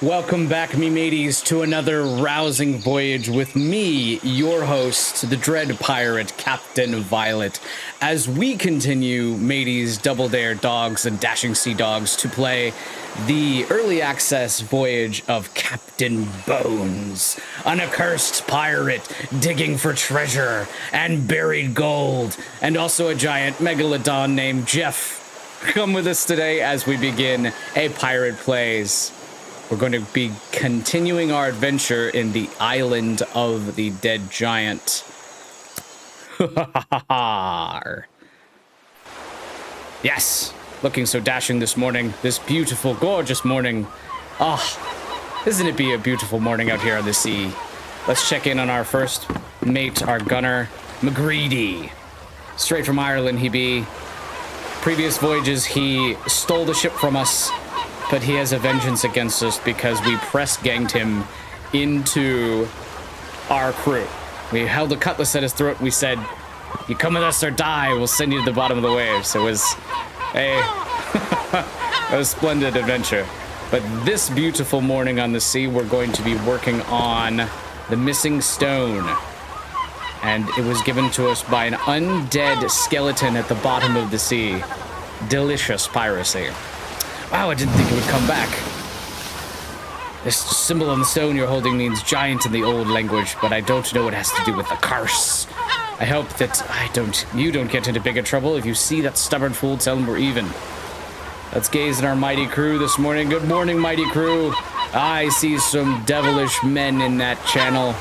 Welcome back, me mateys, to another rousing voyage with me, your host, the Dread Pirate, Captain Violet, as we continue, mateys, Double Dare Dogs, and Dashing Sea Dogs to play the early access voyage of Captain Bones, an accursed pirate digging for treasure and buried gold, and also a giant megalodon named Jeff. Come with us today as we begin A Pirate Plays. We're going to be continuing our adventure in the Island of the Dead Giant. Yes, looking so dashing this morning. This beautiful, gorgeous morning. Ah, isn't it be a beautiful morning out here on the sea? Let's check in on our first mate, our gunner, McGreedy. Straight from Ireland he be. Previous voyages, he stole the ship from us, but he has a vengeance against us because we press-ganged him into our crew. We held a cutlass at his throat and we said, "You come with us or die, we'll send you to the bottom of the waves." It was a splendid adventure. But this beautiful morning on the sea, we're going to be working on the missing stone. And it was given to us by an undead skeleton at the bottom of the sea. Delicious piracy. Wow, I didn't think it would come back. This symbol on the stone you're holding means giant in the old language, but I don't know what it has to do with the curse. I hope that you don't get into bigger trouble. If you see that stubborn fool, tell him we're even. Let's gaze at our mighty crew this morning. Good morning, mighty crew. I see some devilish men in that channel.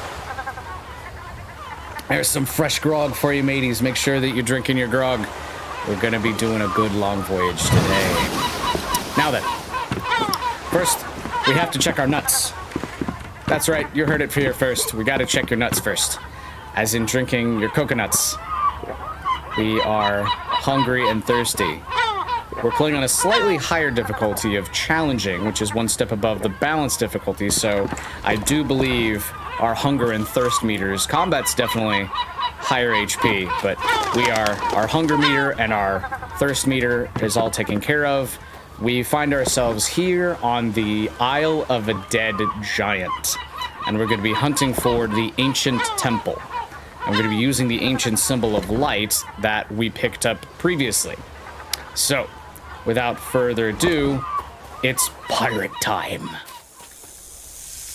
There's some fresh grog for you, mateys. Make sure that you're drinking your grog. We're gonna be doing a good long voyage today. Now then, first, we have to check our nuts. That's right, you heard it here first. We gotta check your nuts first. As in drinking your coconuts. We are hungry and thirsty. We're playing on a slightly higher difficulty of challenging, which is one step above the balanced difficulty, so I do believe our hunger and thirst meters, combat's definitely higher HP, but our hunger meter and our thirst meter is all taken care of. We find ourselves here on the Isle of a Dead Giant, and we're going to be hunting for the ancient temple. And we're going to be using the ancient symbol of light that we picked up previously. So, without further ado, it's pirate time.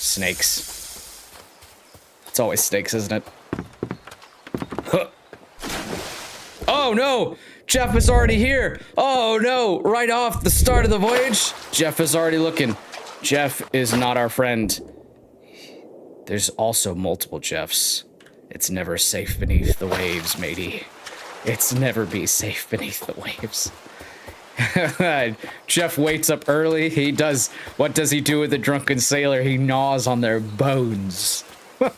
Snakes. It's always snakes, isn't it? Huh. Oh no! Jeff is already here. Oh no, right off the start of the voyage, Jeff is already looking. Jeff is not our friend. There's also multiple Jeffs. It's never safe beneath the waves, matey. It's never be safe beneath the waves. Jeff waits up early. What does he do with the drunken sailor? He gnaws on their bones. All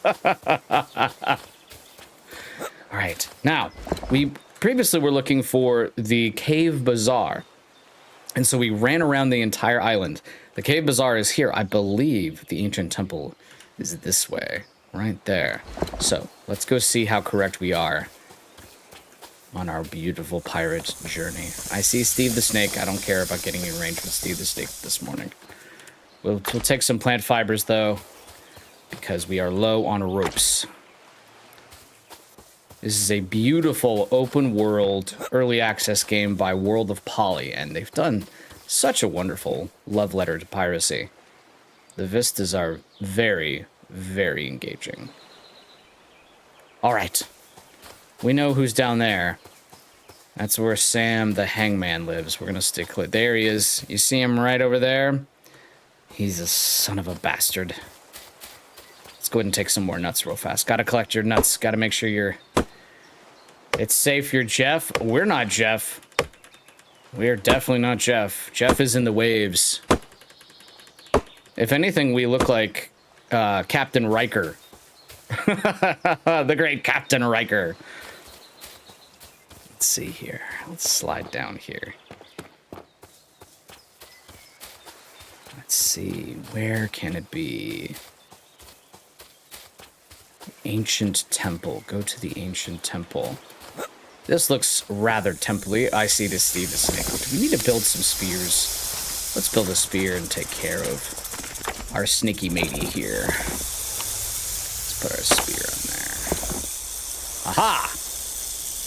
right, now, we previously were looking for the Cave Bazaar, and so we ran around the entire island. The Cave Bazaar is here. I believe the ancient temple is this way, right there. So let's go see how correct we are on our beautiful pirate journey. I see Steve the Snake. I don't care about getting in range with Steve the Snake this morning. We'll take some plant fibers, though, because we are low on ropes. This is a beautiful open world early access game by World of Poly, and they've done such a wonderful love letter to piracy. The vistas are very, very engaging. All right, we know who's down there. That's where Sam the Hangman lives. We're gonna stick clear. There he is. You see him right over there? He's a son of a bastard. Let's go ahead and take some more nuts real fast. Gotta collect your nuts. Gotta make sure it's safe. You're Jeff. We're not Jeff. We're definitely not Jeff. Jeff is in the waves. If anything, we look like Captain Riker. The great Captain Riker. Let's see here. Let's slide down here. Let's see. Where can it be? Ancient temple. Go to the ancient temple. This looks rather temple-y. I see this Steve the Snake. Do we need to build some spears? Let's build a spear and take care of our sneaky matey here. Let's put our spear on there. Aha!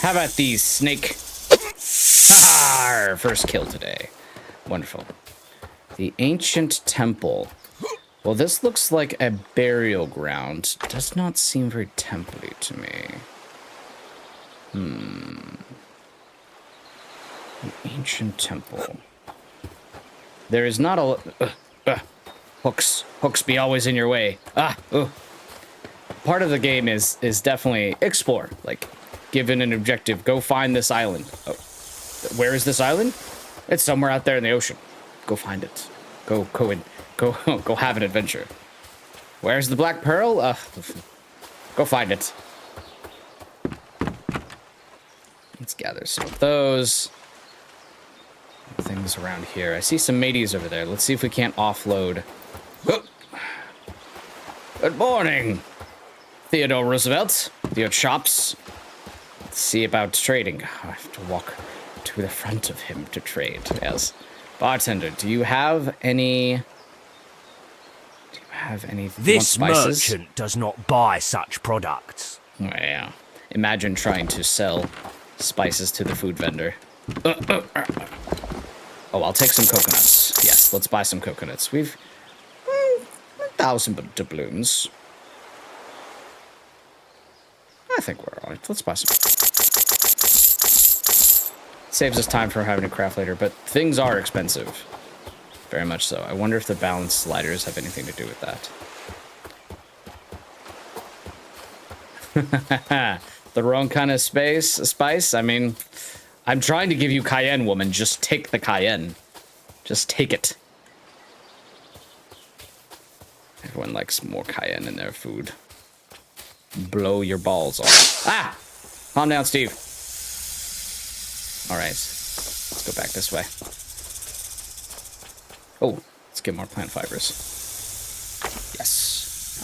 How about these, snake? Haha! Our first kill today. Wonderful. The ancient temple. Well, this looks like a burial ground. Does not seem very temple-y to me. An ancient temple. There is not a... hooks. Hooks be always in your way. Part of the game is definitely explore. Like, given an objective, go find this island. Oh, where is this island? It's somewhere out there in the ocean. Go find it. Go have an adventure. Where's the Black Pearl? Go find it. Let's gather some of those. Things around here. I see some mateys over there. Let's see if we can't offload. Oh. Good morning, Theodore Roosevelt. Your chops. Let's see about trading. I have to walk to the front of him to trade. Yes. Bartender, do you have any... This merchant does not buy such products. Oh, yeah. Imagine trying to sell spices to the food vendor. Oh, I'll take some coconuts. Yes, let's buy some coconuts. We've 1,000 doubloons. I think we're all right. Let's buy some. Saves us time for having to craft later, but things are expensive. Very much so. I wonder if the balance sliders have anything to do with that. The wrong kind of spice? I mean, I'm trying to give you cayenne, woman. Just take the cayenne. Just take it. Everyone likes more cayenne in their food. Blow your balls off. Ah! Calm down, Steve. All right. Let's go back this way. Oh, let's get more plant fibers. Yes.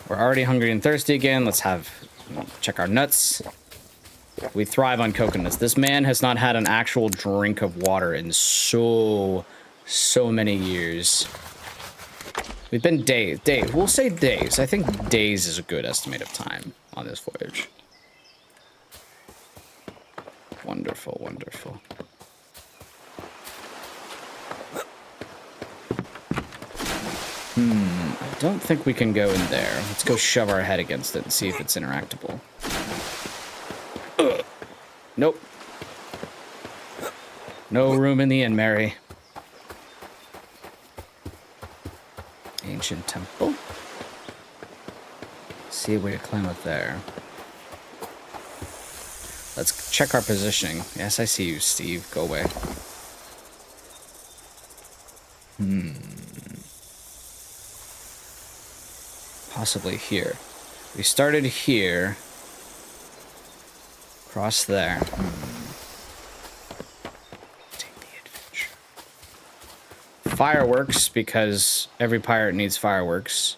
We're already hungry and thirsty again. Let's check our nuts. We thrive on coconuts. This man has not had an actual drink of water in so many years. We've been days. We'll say days. I think days is a good estimate of time on this voyage. Wonderful, wonderful. I don't think we can go in there. Let's go shove our head against it and see if it's interactable. Nope. No room in the inn, Mary. Ancient temple. See a way to climb up there. Let's check our positioning. Yes, I see you, Steve. Go away. Possibly here. We started here. Cross there. Take the adventure. Fireworks, because every pirate needs fireworks.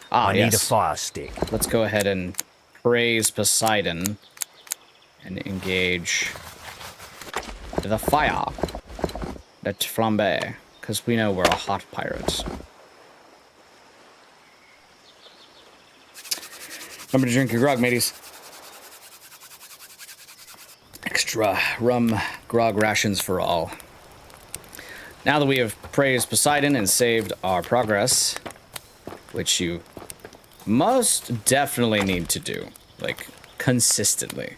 I need a fire stick. Let's go ahead and praise Poseidon and engage the fire. Let flambe. Because we know we're a hot pirate. Remember to drink your grog, mateys. Extra rum grog rations for all. Now that we have praised Poseidon and saved our progress, which you most definitely need to do, like, consistently.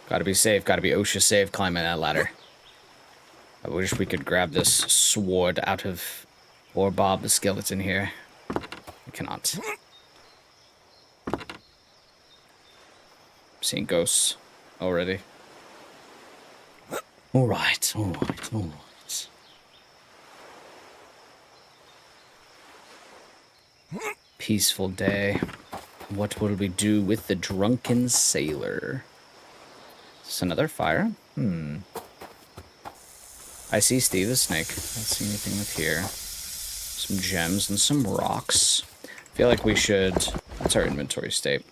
Gotta be safe, gotta be OSHA safe climbing that ladder. I wish we could grab this sword out of Orbob the skeleton here. We cannot. I'm seeing ghosts already. Alright. Peaceful day. What will we do with the drunken sailor? Is this another fire? I see Steve the snake. I don't see anything up here. Some gems and some rocks. feel like we should... What's our inventory state?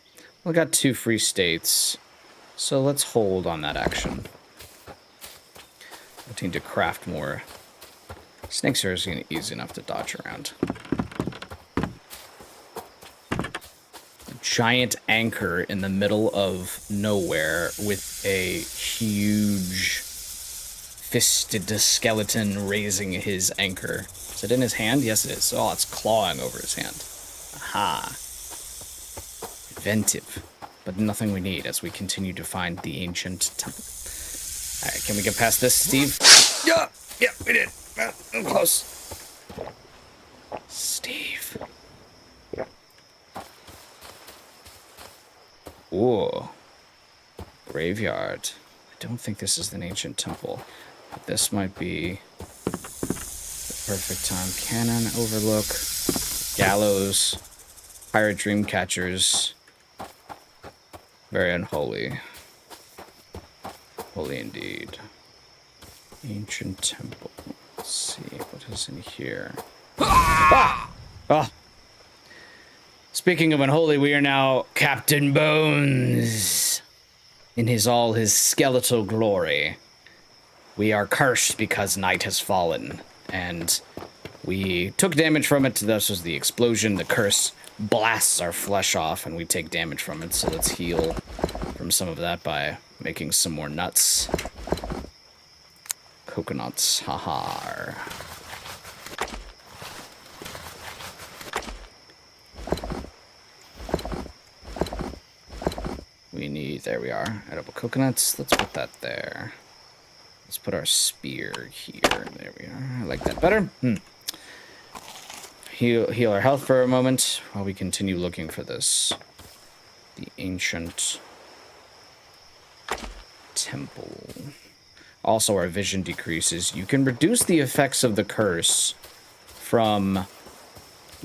We got 2 free states, so let's hold on that action. I need to craft more. Snakes are easy enough to dodge around. Giant anchor in the middle of nowhere with a huge fisted skeleton raising his anchor. Is it in his hand? Yes, it is. Oh, it's clawing over his hand. Aha. Inventive. But nothing we need as we continue to find the ancient temple. Alright, can we get past this, Steve? Yeah, we did. I'm close. Steve. Ooh. Graveyard. I don't think this is an ancient temple. But this might be the perfect time. Cannon, Overlook, Gallows, Pirate Dreamcatchers. Very unholy. Holy indeed. Ancient temple. Let's see, what is in here? Ah! Ah! Speaking of unholy, we are now Captain Bones. In all his skeletal glory. We are cursed because night has fallen. And we took damage from it. This was the explosion. The curse blasts our flesh off and we take damage from it. So let's heal from some of that by making some more nuts. Coconuts. Haha. We need, there we are, edible coconuts. Let's put that there. Let's put our spear here. There we are. I like that better. Heal our health for a moment while we continue looking for this. The ancient temple. Also, our vision decreases. You can reduce the effects of the curse from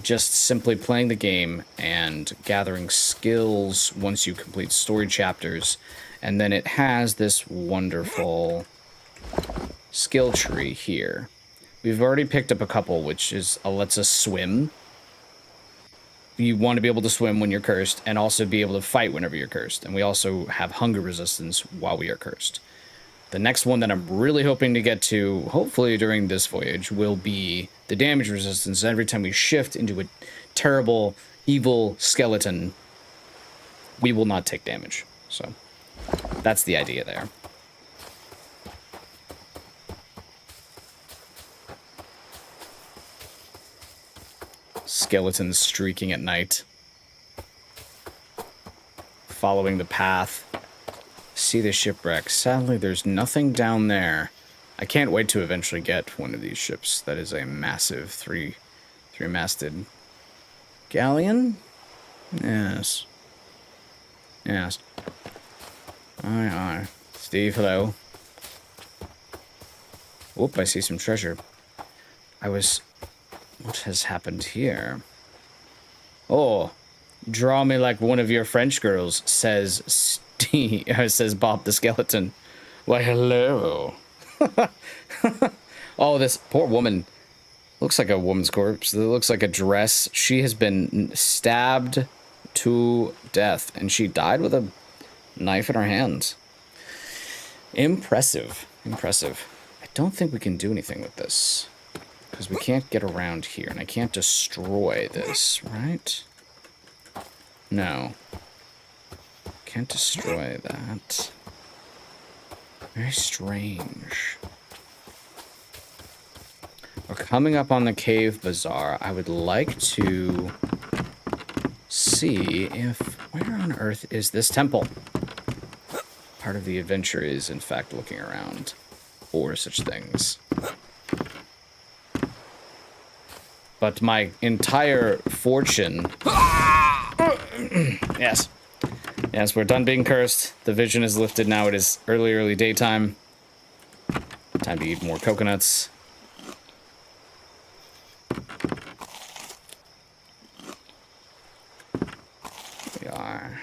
just simply playing the game and gathering skills once you complete story chapters. And then it has this wonderful skill tree here. We've already picked up a couple, which is lets us swim. You want to be able to swim when you're cursed and also be able to fight whenever you're cursed. And we also have hunger resistance while we are cursed. The next one that I'm really hoping to get to, hopefully during this voyage, will be the damage resistance. Every time we shift into a terrible, evil skeleton, we will not take damage. So, that's the idea there. Skeletons streaking at night. Following the path. See the shipwreck. Sadly, there's nothing down there. I can't wait to eventually get one of these ships. That is a massive three-masted galleon? Yes. Yes. Aye. Steve, hello. Whoop, I see some treasure. What has happened here? Oh, draw me like one of your French girls, says Steve, says Bob the Skeleton. Why, hello. Oh, this poor woman. Looks like a woman's corpse. It looks like a dress. She has been stabbed to death, and she died with a knife in her hand. Impressive. Impressive. I don't think we can do anything with this. Because we can't get around here, and I can't destroy this, right? No. Can't destroy that. Very strange. We're coming up on the Cave Bazaar. I would like to see if... Where on earth is this temple? Part of the adventure is, in fact, looking around for such things. But my entire fortune... Yes. Yes, we're done being cursed. The vision is lifted now. It is early daytime. Time to eat more coconuts. We are.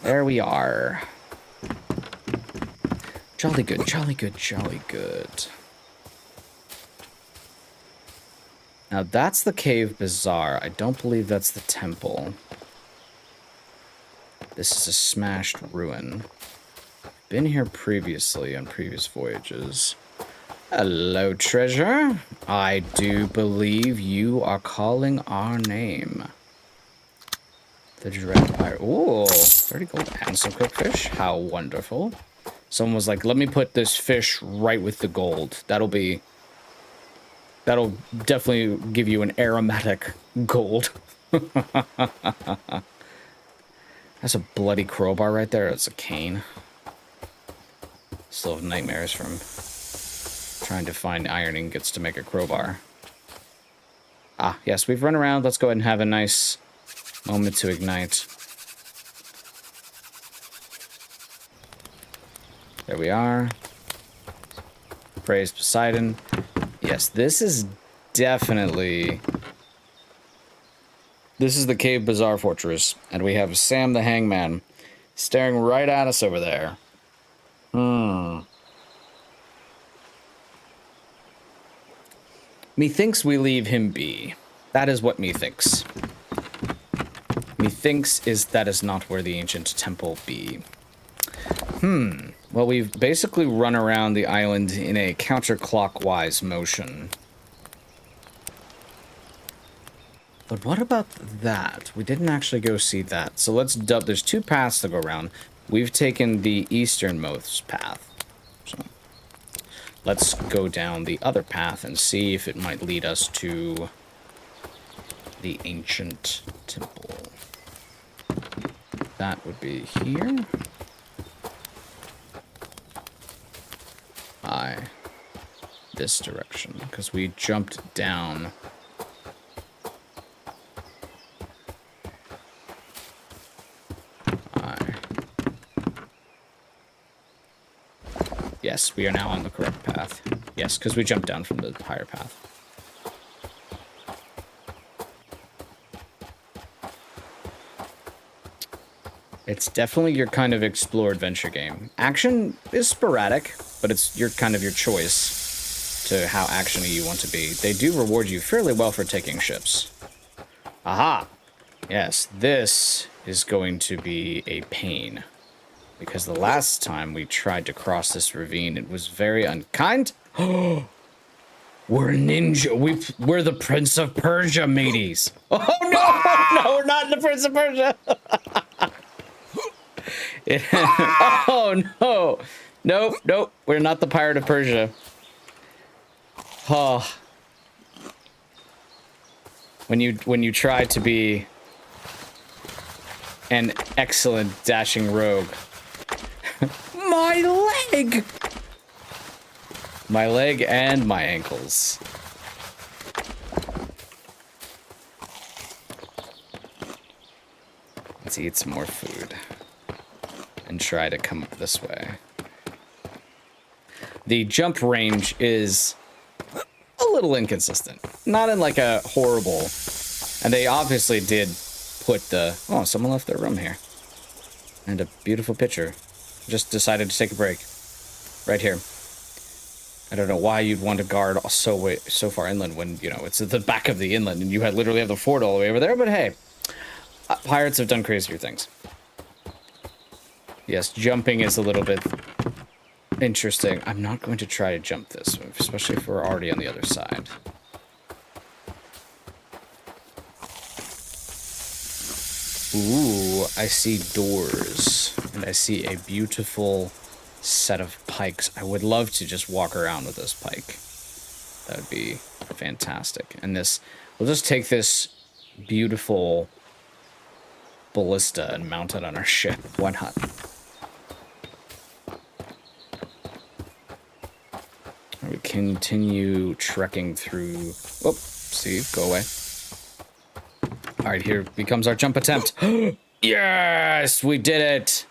There we are. Jolly good, jolly good, jolly good. Now that's the Cave Bazaar. I don't believe that's the temple. This is a smashed ruin. Been here previously on previous voyages. Hello, treasure. I do believe you are calling our name. The Dread Pirate. Ooh, 30 gold and some cooked fish. How wonderful. Someone was like, let me put this fish right with the gold. That'll definitely give you an aromatic gold. That's a bloody crowbar right there. It's a cane. Still have nightmares from trying to find iron ingots to make a crowbar. Ah, yes, we've run around. Let's go ahead and have a nice moment to ignite. There we are. Praise Poseidon. Yes, this is definitely... This is the Cave Bazaar Fortress, and we have Sam the Hangman staring right at us over there. Methinks we leave him be. That is what methinks. Methinks is that is not where the ancient temple be. Well, we've basically run around the island in a counterclockwise motion. But what about that? We didn't actually go see that. So let's dub. There's two paths to go around. We've taken the easternmost path. So let's go down the other path and see if it might lead us to the ancient temple. That would be here. This direction, because we jumped down. Yes, we are now on the correct path. Yes, because we jumped down from the higher path. It's definitely your kind of explore adventure game. Action is sporadic, but it's your kind of your choice to how actiony you want to be. They do reward you fairly well for taking ships. Aha! Yes, this is going to be a pain. Because the last time we tried to cross this ravine, it was very unkind. We're ninja. We're the Prince of Persia, mateys. Oh, no! No, we're not the Prince of Persia! Oh, no! Nope, nope. We're not the Pirate of Persia. Oh. When you try to be an excellent dashing rogue. My leg! My leg and my ankles. Let's eat some more food. And try to come up this way. The jump range is a little inconsistent. Not in like a horrible... And they obviously did put the... Oh, someone left their room here. And a beautiful picture. Just decided to take a break. Right here. I don't know why you'd want to guard so far inland when, you know, it's at the back of the inland and you literally have the fort all the way over there, but hey. Pirates have done crazier things. Yes, jumping is a little bit interesting. I'm not going to try to jump this, especially if we're already on the other side. Ooh, I see doors, and I see a beautiful set of pikes. I would love to just walk around with this pike. That would be fantastic. And this, we'll just take this beautiful ballista and mount it on our ship. Why not? We continue trekking through... Oh, see, go away. Alright, here becomes our jump attempt. Yes, we did it!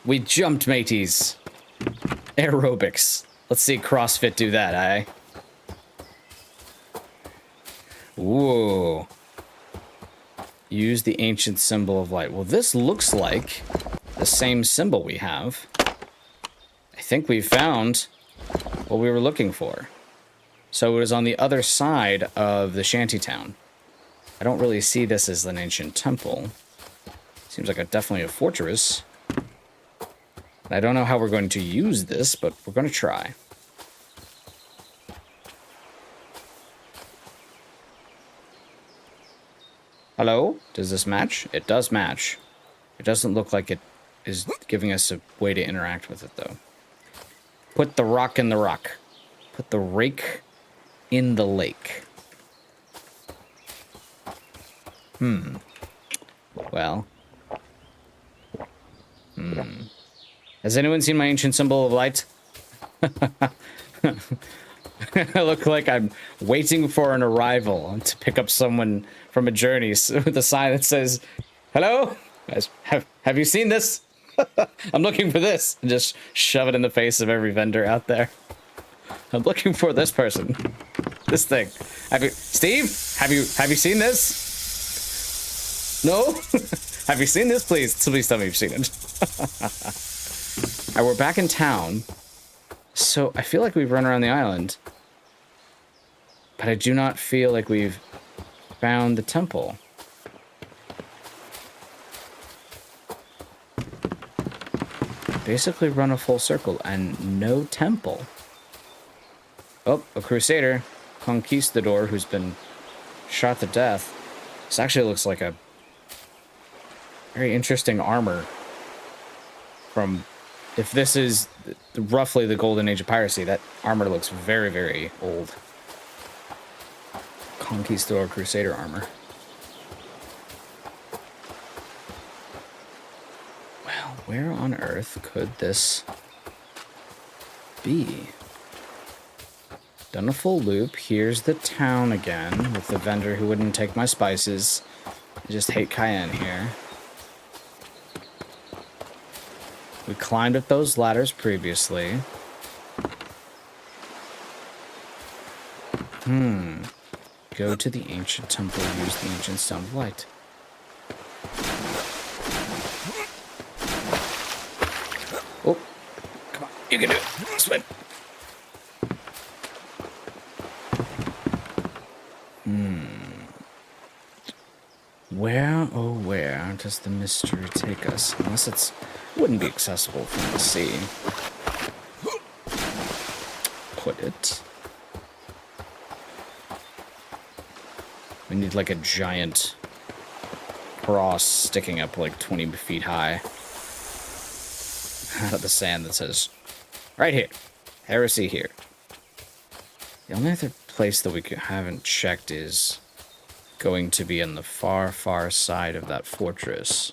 We jumped, mateys. Aerobics. Let's see CrossFit do that, eh? Whoa. Use the ancient symbol of light. Well, this looks like the same symbol we have. I think we found what we were looking for. So it was on the other side of the shantytown. I don't really see this as an ancient temple. Seems like definitely a fortress. I don't know how we're going to use this, but we're going to try. Hello? Does this match? It does match. It doesn't look like it is giving us a way to interact with it, though. Put the rock in the rock. Put the rake in the lake. Well. Has anyone seen my ancient symbol of light? I look like I'm waiting for an arrival to pick up someone from a journey with a sign that says, "Hello? Guys, have you seen this? I'm looking for this." And just shove it in the face of every vendor out there. I'm looking for this person. This thing. Steve? Have you seen this? No? Have you seen this? Please tell me you've seen it. Alright, we're back in town. So I feel like we've run around the island. But I do not feel like we've found the temple. Basically run a full circle and no temple. Oh, a crusader. Conquistador who's been shot to death. This actually looks like a very interesting armor from... If this is roughly the golden age of piracy, that armor looks very, very old. Conquistador Crusader armor. Well, where on earth could this be? Done a full loop. Here's the town again with the vendor who wouldn't take my spices. I just hate cayenne here. We climbed up those ladders previously. Go to the ancient temple, use the ancient stone of light. Oh, come on, you can do it. Swim. Where, oh where does the mystery take us? Unless it's... wouldn't be accessible from the sea. Put it. We need like a giant cross sticking up like 20 feet high out of the sand that says, right here, heresy here. The only other place that we haven't checked is going to be on the far, far side of that fortress.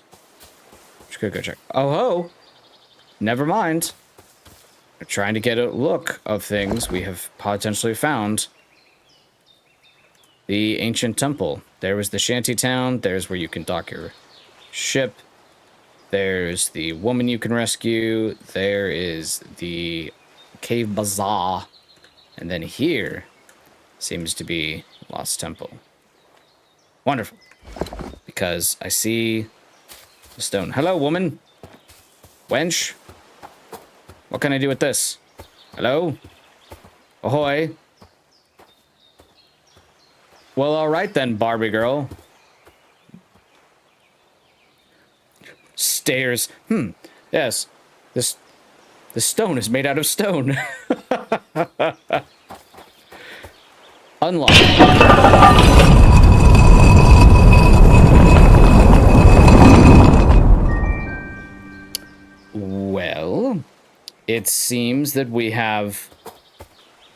Just gotta go check. Oh ho! Never mind. We're trying to get a look of things we have potentially found. The ancient temple. There was the shanty town. There's where you can dock your ship. There's the woman you can rescue. There is the cave bazaar. And then here seems to be Lost Temple. Wonderful. Because I see the stone. Hello, woman. Wench. What can I do with this? Hello? Ahoy. Well, all right then, Barbie girl. Stairs. Yes. This stone is made out of stone. Unlock. Well, it seems that we have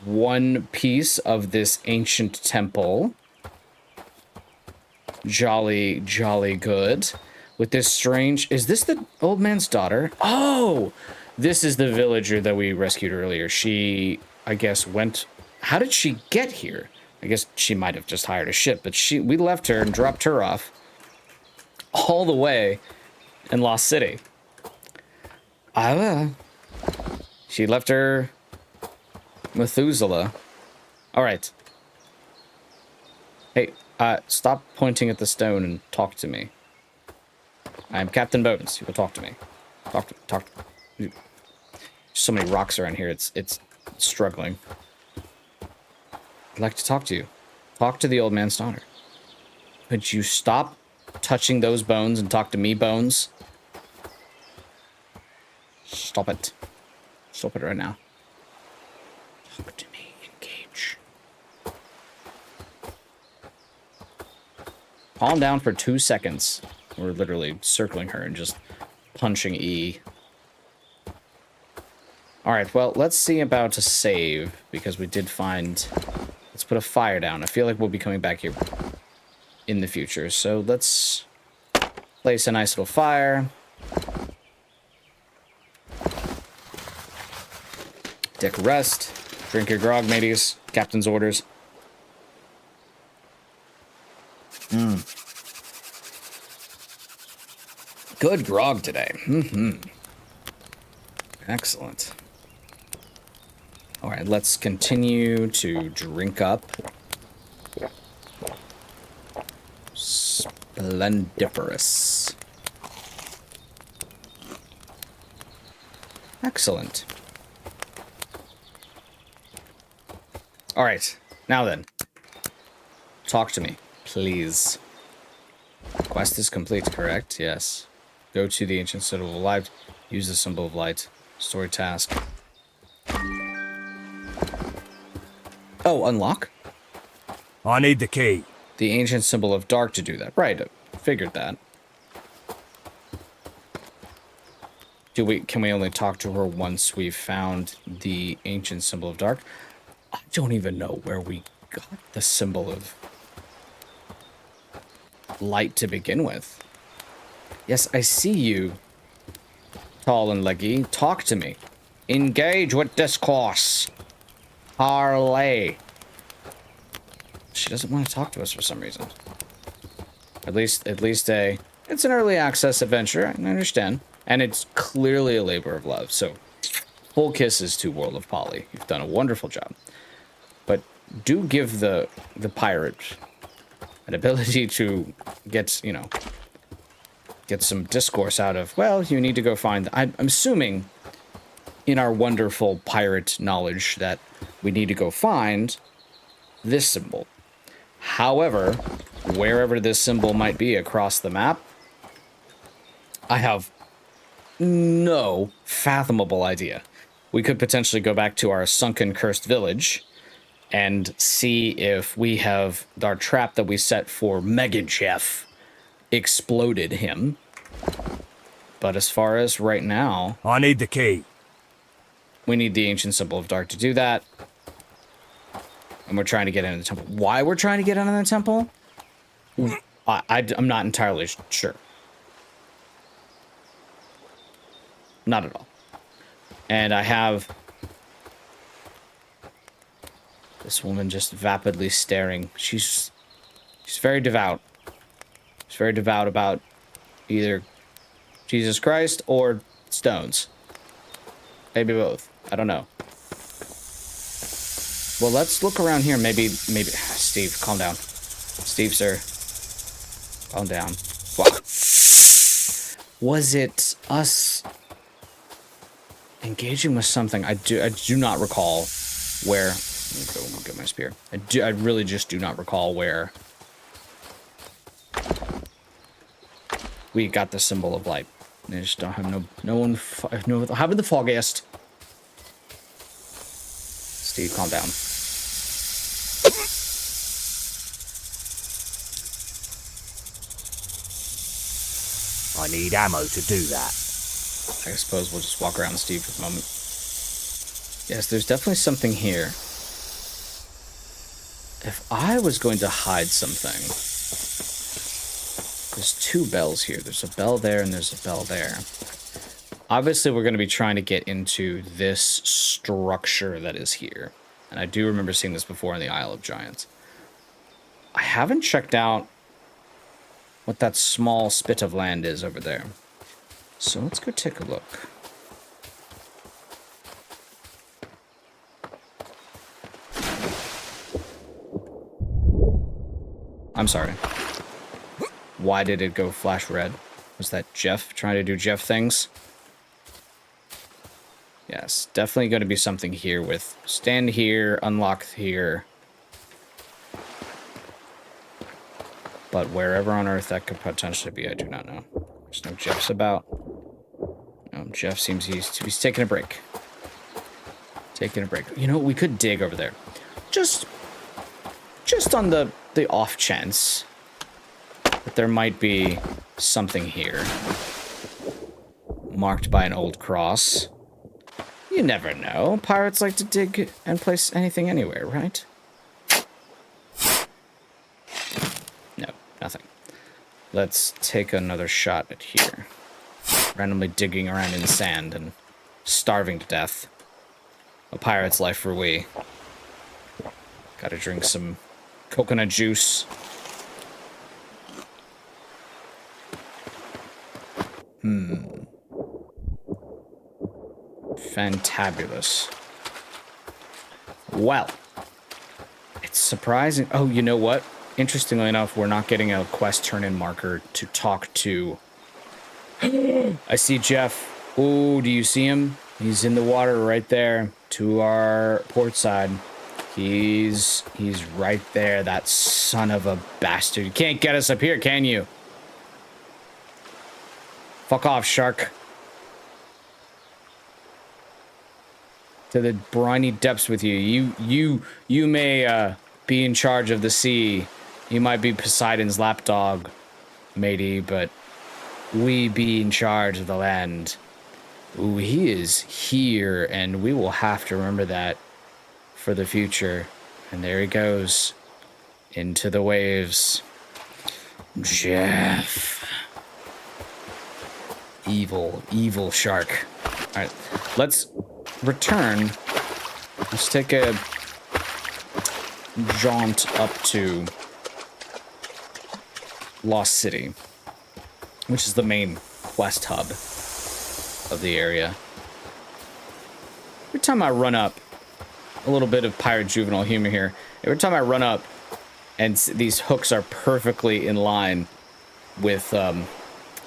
one piece of this ancient temple. Jolly, jolly good. With this strange... Is this the old man's daughter? Oh! This is the villager that we rescued earlier. She, I guess, went... How did she get here? I guess she might have just hired a ship, but we left her and dropped her off all the way in Lost City. She left her Methuselah. All right. Hey, stop pointing at the stone and talk to me. I am Captain Bones. You will talk to me. Talk to me. So many rocks around here. It's struggling. like to talk to you. Talk to the old man's daughter. Could you stop touching those bones and talk to me, Bones? Stop it. Stop it right now. Talk to me. Engage. Calm down for 2 seconds. We're literally circling her and just punching E. Alright, well, let's see about a save, because we did find... Let's put a fire down. I feel like we'll be coming back here in the future, so let's place a nice little fire. Take a rest. Drink your grog, mateys. Captain's orders. Good grog today. Excellent. All right, let's continue to drink up. Splendiferous. Excellent. All right, now then. Talk to me, please. Quest is complete, correct? Yes. Go to the ancient citadel of light. Use the symbol of light. Story task. Oh, unlock? I need the key. The ancient symbol of dark to do that. Right, I figured that. Can we only talk to her once we've found the ancient symbol of dark? I don't even know where we got the symbol of light to begin with. Yes, I see you, tall and leggy. Talk to me. Engage with discourse. Parlay. She doesn't want to talk to us for some reason. At least it's an early access adventure, I understand. And it's clearly a labor of love, so full kisses to World of Poly. You've done a wonderful job. But do give the pirate an ability to get, you know, get some discourse out of, well, you need to go find... I'm assuming in our wonderful pirate knowledge that we need to go find this symbol. However, wherever this symbol might be across the map, I have no fathomable idea. We could potentially go back to our sunken cursed village and see if we have our trap that we set for Mega Jeff exploded him. But as far as right now... I need the key. We need the ancient symbol of dark to do that. And we're trying to get into the temple. Why we're trying to get into the temple? I'm not entirely sure. Not at all. And I have this woman just vapidly staring. She's very devout. She's very devout about either Jesus Christ or stones. Maybe both. I don't know. Well, let's look around here. Maybe... Steve, calm down. Steve, sir. Calm down. Wow. Was it us engaging with something? I do not recall where... Let me go get my spear. I really just do not recall where we got the symbol of light. I just don't have having the foggiest. Steve, calm down. I need ammo to do that. I suppose we'll just walk around Steve for the moment. Yes, there's definitely something here. If I was going to hide something... There's two bells here. There's a bell there and there's a bell there. Obviously, we're going to be trying to get into this structure that is here. And I do remember seeing this before in the Isle of Giants. I haven't checked out what that small spit of land is over there. So let's go take a look. I'm sorry. Why did it go flash red? Was that Jeff trying to do Jeff things? Yes, definitely going to be something here with stand here, unlock here. But wherever on Earth that could potentially be, I do not know. There's no Jeff's about. No, Jeff seems he's taking a break. Taking a break. You know, we could dig over there. Just on the off chance that there might be something here. Marked by an old cross. You never know. Pirates like to dig and place anything anywhere, right? No, nothing. Let's take another shot at here. Randomly digging around in sand and starving to death. A pirate's life for we. Gotta drink some coconut juice. Fantabulous. Well, it's surprising. Oh, you know what? Interestingly enough, we're not getting a quest turn-in marker to talk to. I see Jeff. Oh, do you see him? He's in the water right there to our port side. He's right there, that son of a bastard. You can't get us up here, can you? Fuck off, shark. To the briny depths with you. You may be in charge of the sea. You might be Poseidon's lapdog, matey, but we be in charge of the land. Ooh, he is here, and we will have to remember that for the future. And there he goes. Into the waves. Jeff. Evil, evil shark. Alright, let's return. Let's take a jaunt up to Lost City, which is the main quest hub of the area. Every time I run up, a little bit of pirate juvenile humor here. Every time I run up, and these hooks are perfectly in line with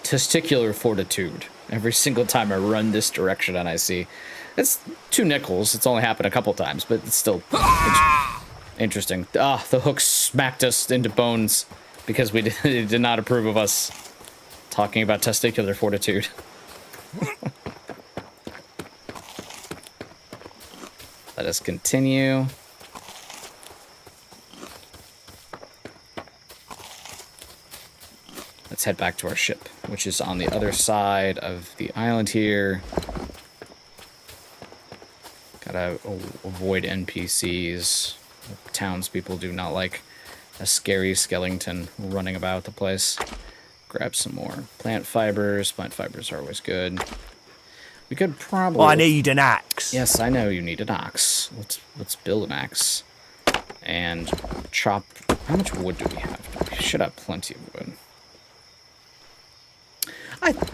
testicular fortitude. Every single time I run this direction and I see, it's 2 nickels. It's only happened a couple times, but it's still interesting. Ah, the hook smacked us into bones because we did not approve of us talking about testicular fortitude. Let us continue. Let's head back to our ship, which is on the other side of the island here. Gotta avoid NPCs. Townspeople do not like a scary skeleton running about the place. Grab some more plant fibers. Plant fibers are always good. We could probably... I need an axe. Yes, I know you need an axe. Let's build an axe. And chop... How much wood do we have? We should have plenty of wood.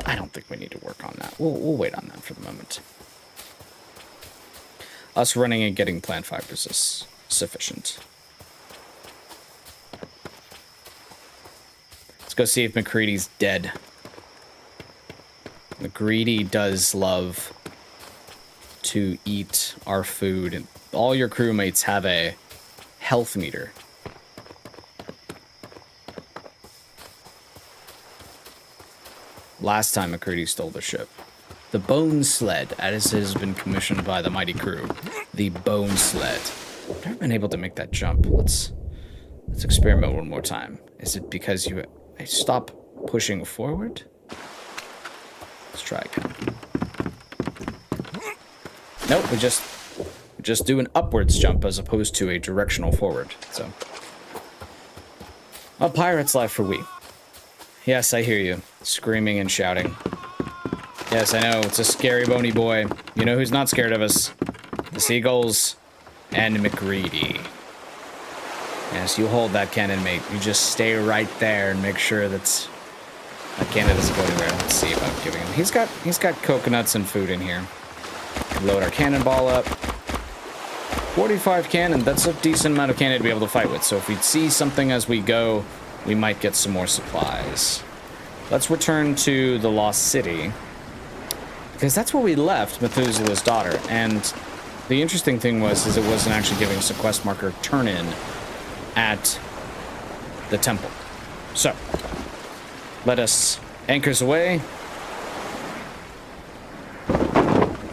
I don't think we need to work on that. We'll wait on that for the moment. Us running and getting plant fibers is sufficient. Let's go see if MacCready's dead. MacCready does love to eat our food, and all your crewmates have a health meter. Last time MacCready stole the ship. The Bone Sled, as has been commissioned by the mighty crew. The Bone Sled. I've never been able to make that jump. Let's experiment one more time. Is it because I stop pushing forward? Let's try again. Nope, we just do an upwards jump as opposed to a directional forward. So, a pirate's life for we. Yes, I hear you, screaming and shouting. Yes, I know, it's a scary bony boy. You know who's not scared of us? The seagulls and MacCready. Yes, you hold that cannon, mate. You just stay right there and make sure that cannon doesn't go anywhere. Let's see if I'm giving him. He's got coconuts and food in here. Load our cannonball up. 45 cannon, that's a decent amount of cannon to be able to fight with. So if we see something as we go, we might get some more supplies. Let's return to the Lost City, because that's where we left Methuselah's daughter. And the interesting thing is it wasn't actually giving us a quest marker turn-in at the temple. So, let us anchors away.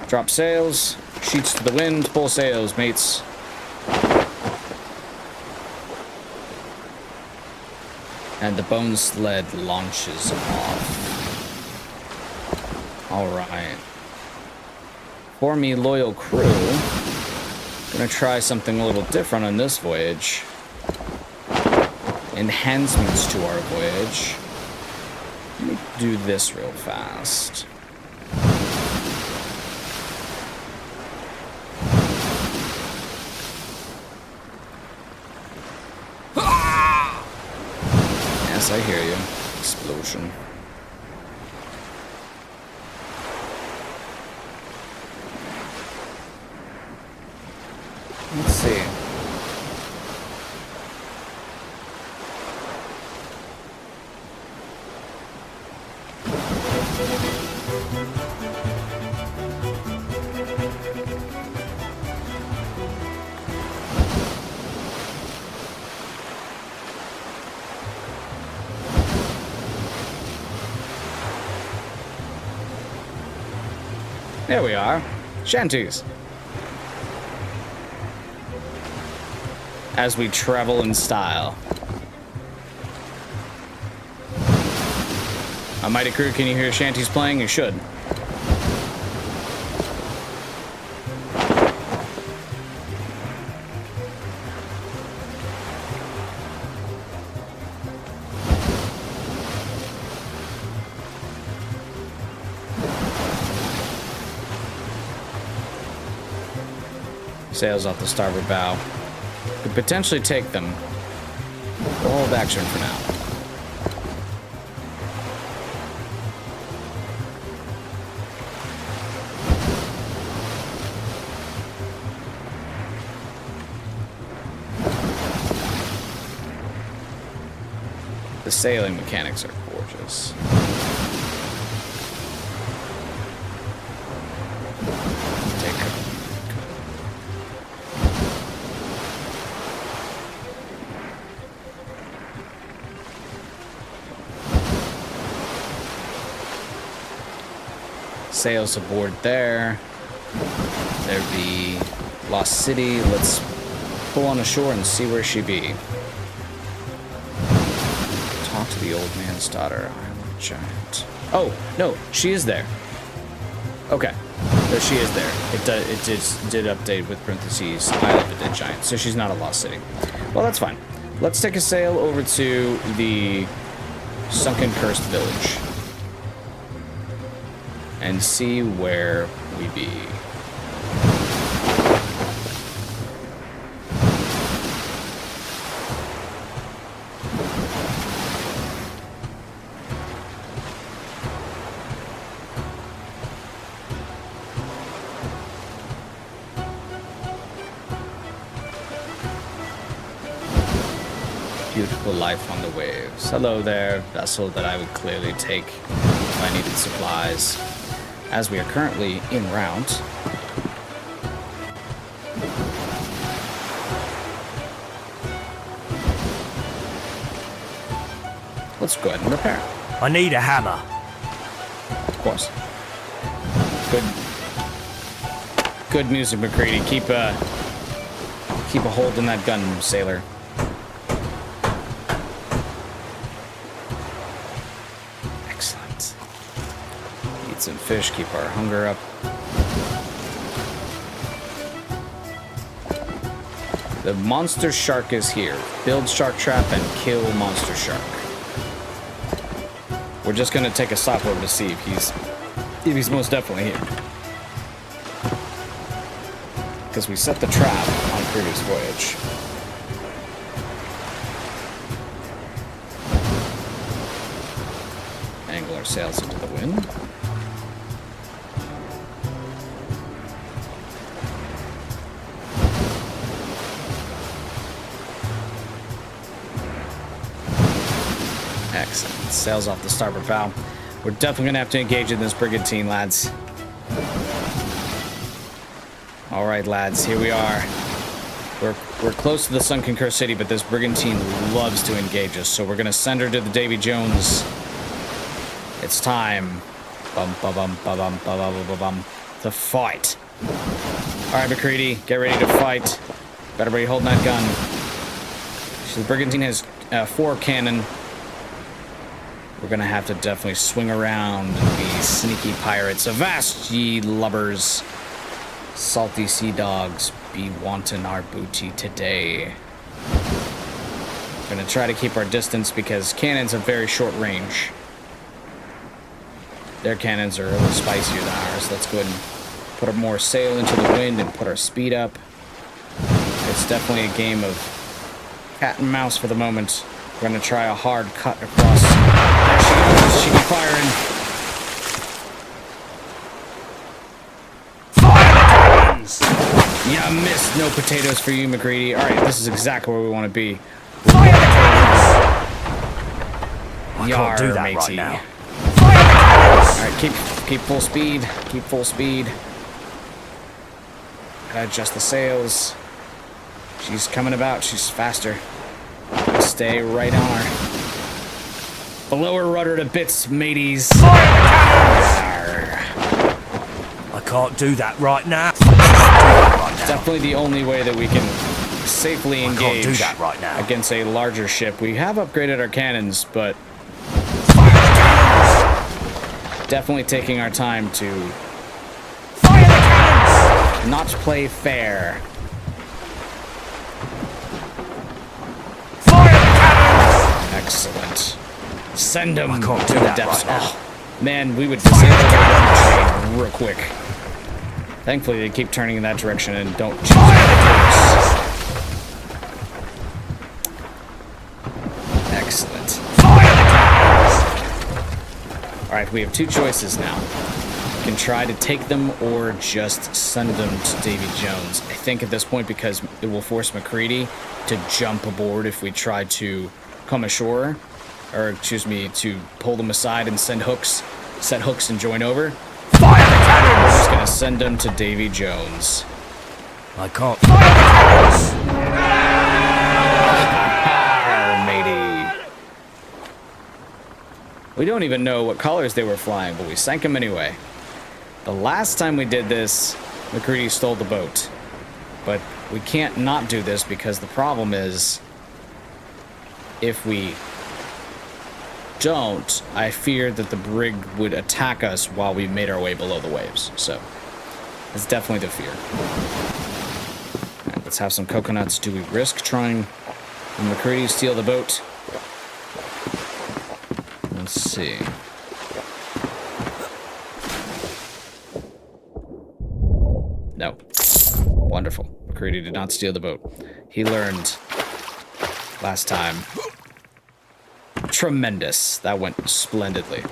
Drop sails. Sheets to the wind. Pull sails, mates. And the bone sled launches off. Alright. For me, loyal crew, gonna try something a little different on this voyage. Enhancements to our voyage. Let me do this real fast. Yes, I hear you. Explosion. Let's see. There we are. Shanties. As we travel in style. A mighty crew, can you hear shanties playing? You should. Sails off the starboard bow. Could potentially take them. We'll hold action for now. The sailing mechanics are gorgeous. Sails aboard there. There be Lost City. Let's pull on ashore and see where she be. Talk to the old man's daughter. Island Giant. Oh, no, she is there. Okay. No, she is there. It did update with parentheses Isle of the Dead Giant, so she's not a Lost City. Well, that's fine. Let's take a sail over to the Sunken Cursed Village and see where we be. Beautiful life on the waves. Hello there, vessel that I would clearly take if I needed supplies. As we are currently en route, let's go ahead and repair. I need a hammer. Of course. Good music, McCready. Keep a hold on that gun, sailor. Excellent. Eat some fish, keep our hunger up. The monster shark is here. Build shark trap and kill monster shark. We're just gonna take a stop over to see if he's most definitely here. Because we set the trap on previous voyage. Angle our sails into the wind. Excellent. Sails off the starboard bow. We're definitely gonna have to engage in this brigantine, lads. All right, lads, here we are. We're We're close to the Sunken Curse City, but this brigantine loves to engage us, so we're gonna send her to the Davy Jones. It's time. Bum ba bum ba bum ba ba ba bum to fight. Alright, MacCready, get ready to fight. Better be holding that gun. So the brigantine has 4 cannon. We're gonna have to definitely swing around these sneaky pirates. Avast, ye lubbers! Salty sea dogs, be wanting our booty today. We're gonna try to keep our distance because cannons have very short range. Their cannons are a little spicier than ours. Let's go ahead and put more sail into the wind and put our speed up. It's definitely a game of cat and mouse for the moment. We're gonna try a hard cut across. There she goes. She be firing. Yeah, missed. No potatoes for you, MacCready. All right, this is exactly where we want to be. I can't do that matey. right now. All right, keep full speed. Keep full speed. Gotta adjust the sails. She's coming about. She's faster. Gotta stay right on her. Blow her rudder to bits, mateys. I can't do that right now. Definitely the only way that we can safely engage do that right now. against a larger ship. We have upgraded our cannons, but definitely taking our time to not play fair. Excellent. Send them to the depths. Right oh, man, we would disable the train real quick. Thankfully, they keep turning in that direction and don't choose course. Excellent. Alright, we have 2 choices now. We can try to take them or just send them to Davy Jones. I think at this point, because it will force MacCready to jump aboard if we try to come ashore, or excuse me, to pull them aside and set hooks and join over. Fire the cannons! We're just gonna send them to Davy Jones. I can't. Matey. We don't even know what colors they were flying, but we sank them anyway. The last time we did this, MacCready stole the boat. But we can't not do this because the problem is, if we don't, I fear that the brig would attack us while we made our way below the waves. So, that's definitely the fear. Alright, let's have some coconuts. Do we risk trying MacCready to steal the boat? Let's see. No. Wonderful. MacCready did not steal the boat. He learned last time. Tremendous. That went splendidly.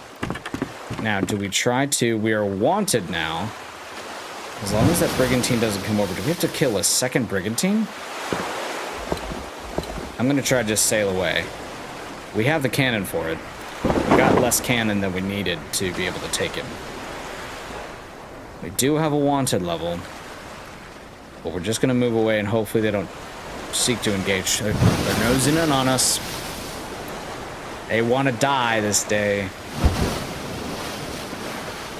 Now, do we try to... We are wanted now. As long as that brigantine doesn't come over. Do we have to kill a second brigantine? I'm going to try to just sail away. We have the cannon for it. We got less cannon than we needed to be able to take him. We do have a wanted level. But we're just going to move away and hopefully they don't seek to engage. They're nosing in on us. They want to die this day.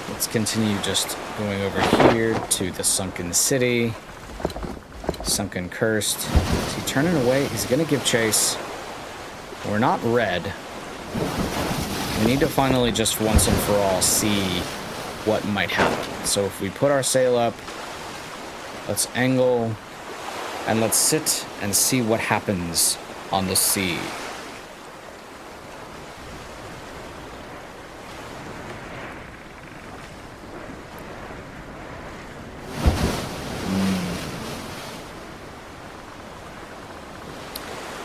Let's continue just going over here to the Sunken City. Sunken Cursed. Is he turning away? He's going to give chase. We're not red. We need to finally just once and for all see what might happen. So if we put our sail up, let's angle, and let's sit and see what happens on the sea.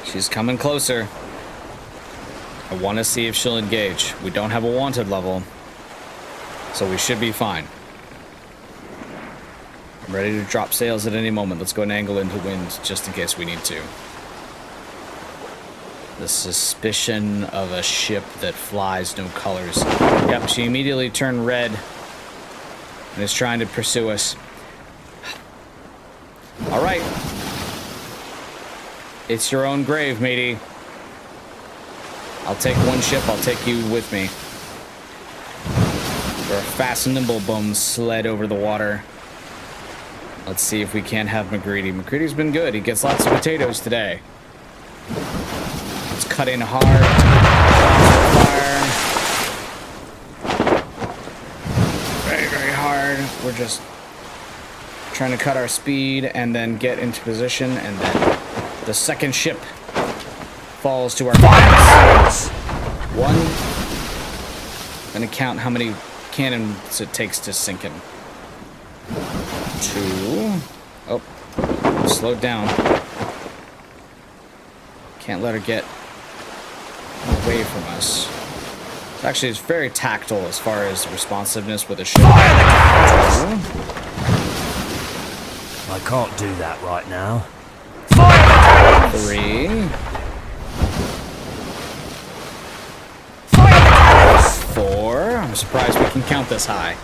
She's coming closer. I want to see if she'll engage. We don't have a wanted level, so we should be fine. I'm ready to drop sails at any moment. Let's go and angle into wind just in case we need to. The suspicion of a ship that flies no colors. Yep, she immediately turned red and is trying to pursue us. All right. It's your own grave, matey. I'll take one ship, I'll take you with me. We're a fast and nimble bone sled over the water. Let's see if we can't have McGreedy. McGreedy's been good. He gets lots of potatoes today. Let's cut in hard. Fire. Very, very hard. We're just trying to cut our speed and then get into position, and then the second ship falls to our cannons. One. I'm gonna count how many cannons it takes to sink him. 2. Oh, slowed down. Can't let her get away from us. Actually, it's very tactile as far as responsiveness with a ship. I can't do that right now. 3. 4. I'm surprised we can count this high.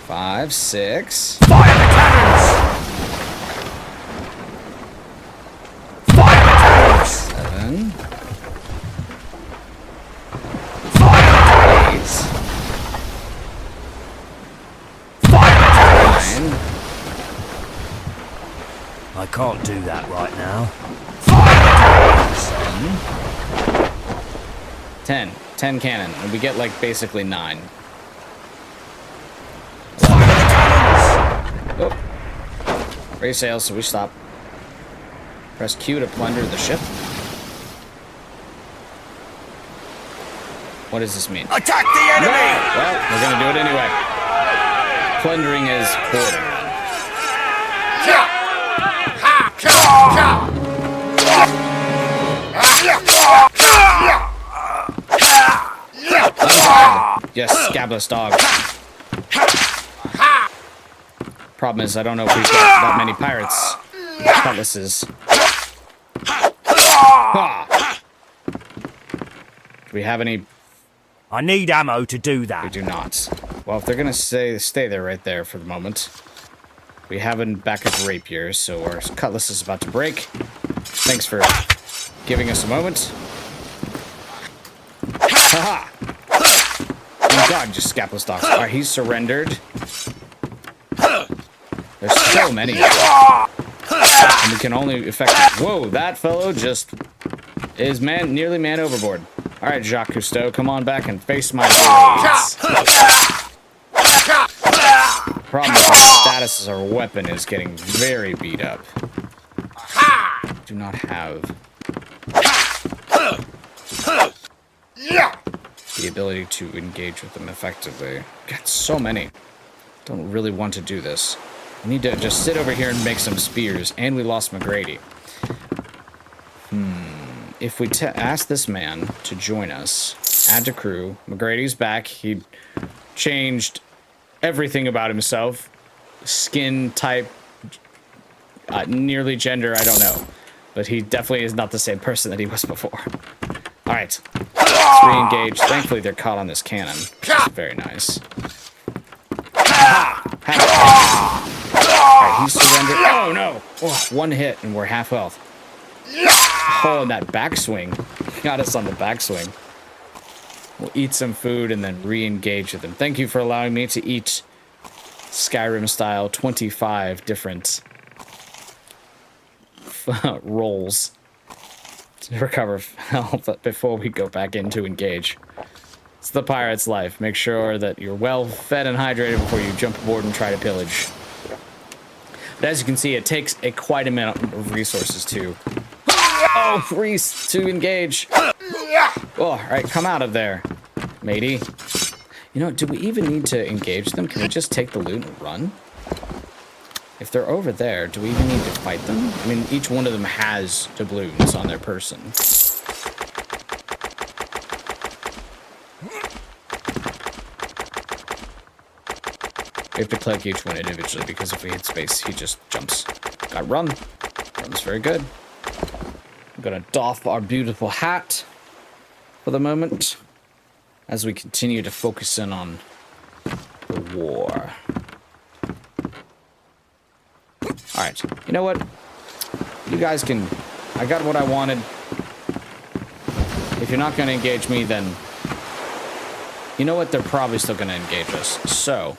5, 6. Fire the cannons! Fire the cannons! 7. Fire the cannons! 8. Fire the cannons! 9. I can't do that right now. Fire the cannons! 10. 10 cannon. And we get like basically 9. Oh. Raise sails, so we stop. Press Q to plunder the ship. What does this mean? Attack the enemy! No! Well, we're gonna do it anyway. Plundering is boarding. Yes, scabless dog. Problem is, I don't know if we've got that many pirates. Cutlasses. Ha! Do we have any? I need ammo to do We that. do not. Well, if they're gonna stay there right there for the moment. We have a back of rapier, so our cutlass is about to break. Thanks for giving us a moment. Haha! Oh god, just scapless dogs. Alright, he's surrendered. There's so many. And we can only affect. Whoa, that fellow just is nearly man overboard. Alright, Jacques Cousteau, come on back and face my blades. Problem with our status as our weapon is getting very beat up. Do not have the ability to engage with them effectively. Got so many. Don't really want to do this. I need to just sit over here and make some spears, and we lost McGrady. If we ask this man to join us, add to crew, McGrady's back. He changed everything about himself. Skin type, nearly gender, I don't know. But he definitely is not the same person that he was before. Alright, let's re-engage. Thankfully they're caught on this cannon, which is very nice. Alright, he's surrendered. Oh no! Oh, one hit and we're half health. Oh, and that backswing got us on the backswing. We'll eat some food and then re-engage with them. Thank you for allowing me to eat Skyrim style 25 different rolls to recover health before we go back in to engage. It's the pirate's life. Make sure that you're well fed and hydrated before you jump aboard and try to pillage. But as you can see, it takes quite amount of resources to Reese, to engage. Oh, all right, come out of there, matey. You know, do we even need to engage them? Can we just take the loot and run? If they're over there, do we even need to fight them? I mean, each one of them has doubloons on their person. We have to click each one individually because if we hit space, he just jumps. Got run. Run's very good. I'm gonna doff our beautiful hat for the moment as we continue to focus in on the war. Alright, you know what? You guys can... I got what I wanted. If you're not going to engage me, then... You know what? They're probably still going to engage us. So...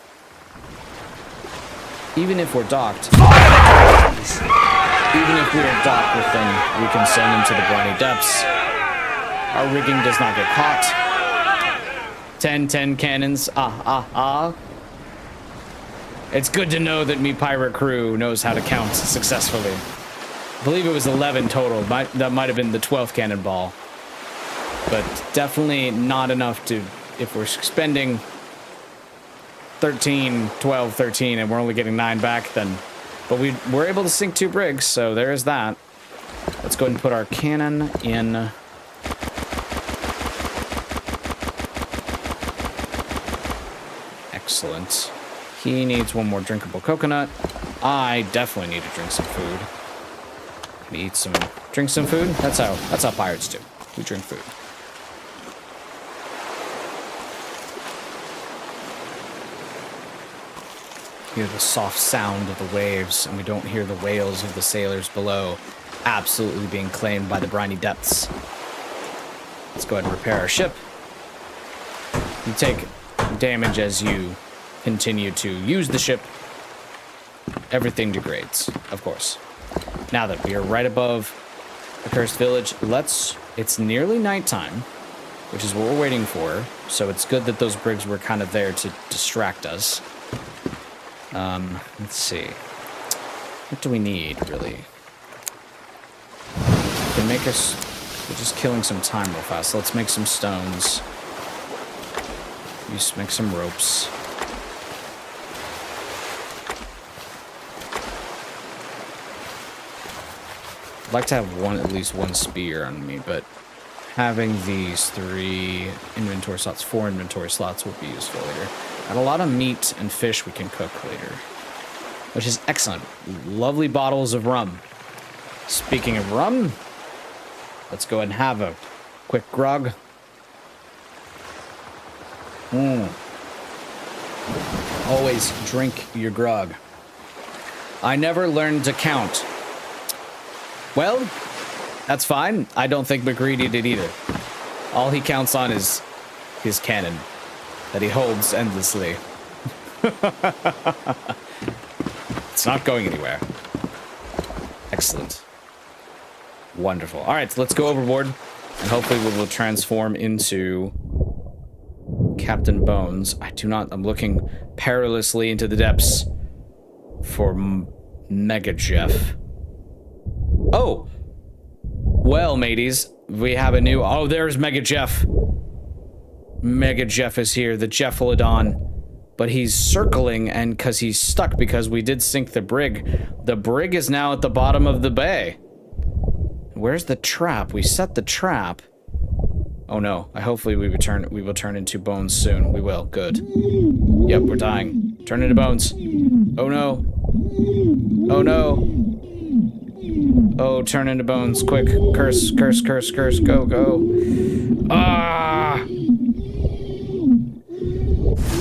Even if we're docked... Even if we are docked with them, we can send them to the briny depths. Our rigging does not get caught. 10 cannons. It's good to know that me pirate crew knows how to count successfully. I believe it was 11 total. That might have been the 12th cannonball. But definitely not enough to... If we're spending 13, 12, 13, and we're only getting 9 back, then... But we were able to sink 2 brigs, so there's that. Let's go ahead and put our cannon in... Excellent. He needs 1 more drinkable coconut. I definitely need to drink some food. Drink some food? That's how pirates do. We drink food. Hear the soft sound of the waves, and we don't hear the wails of the sailors below, absolutely being claimed by the briny depths. Let's go ahead and repair our ship. You take damage as you continue to use the ship. Everything degrades, of course. Now that we are right above the cursed village, it's nearly nighttime, which is what we're waiting for, so it's good that those brigs were kind of there to distract us. Let's see. What do we need, really? We're just killing some time real fast. Let's make some stones. Make some ropes. I'd like to have at least one spear on me, but having these 3 inventory slots, 4 inventory slots will be useful later. And a lot of meat and fish we can cook later, which is excellent. Lovely bottles of rum. Speaking of rum, let's go ahead and have a quick grog. Always drink your grog. I never learned to count. Well, that's fine. I don't think MacCready did either. All he counts on is his cannon that he holds endlessly. It's not going anywhere. Excellent. Wonderful. All right, so let's go overboard, and hopefully we will transform into Captain Bones. I'm looking perilously into the depths for Mega Jeff. Oh! Well, mateys, we have a new... Oh, there's Mega Jeff. Mega Jeff is here, the Jeffalodon. But he's circling, and because he's stuck because we did sink the brig. The brig is now at the bottom of the bay. Where's the trap? We set the trap. Oh no, hopefully we will turn into Bones soon. We will, good. Yep, we're dying. Turn into Bones. Oh no. Oh no. Oh, turn into Bones, quick. Curse, curse, curse, curse, go, go. Ah!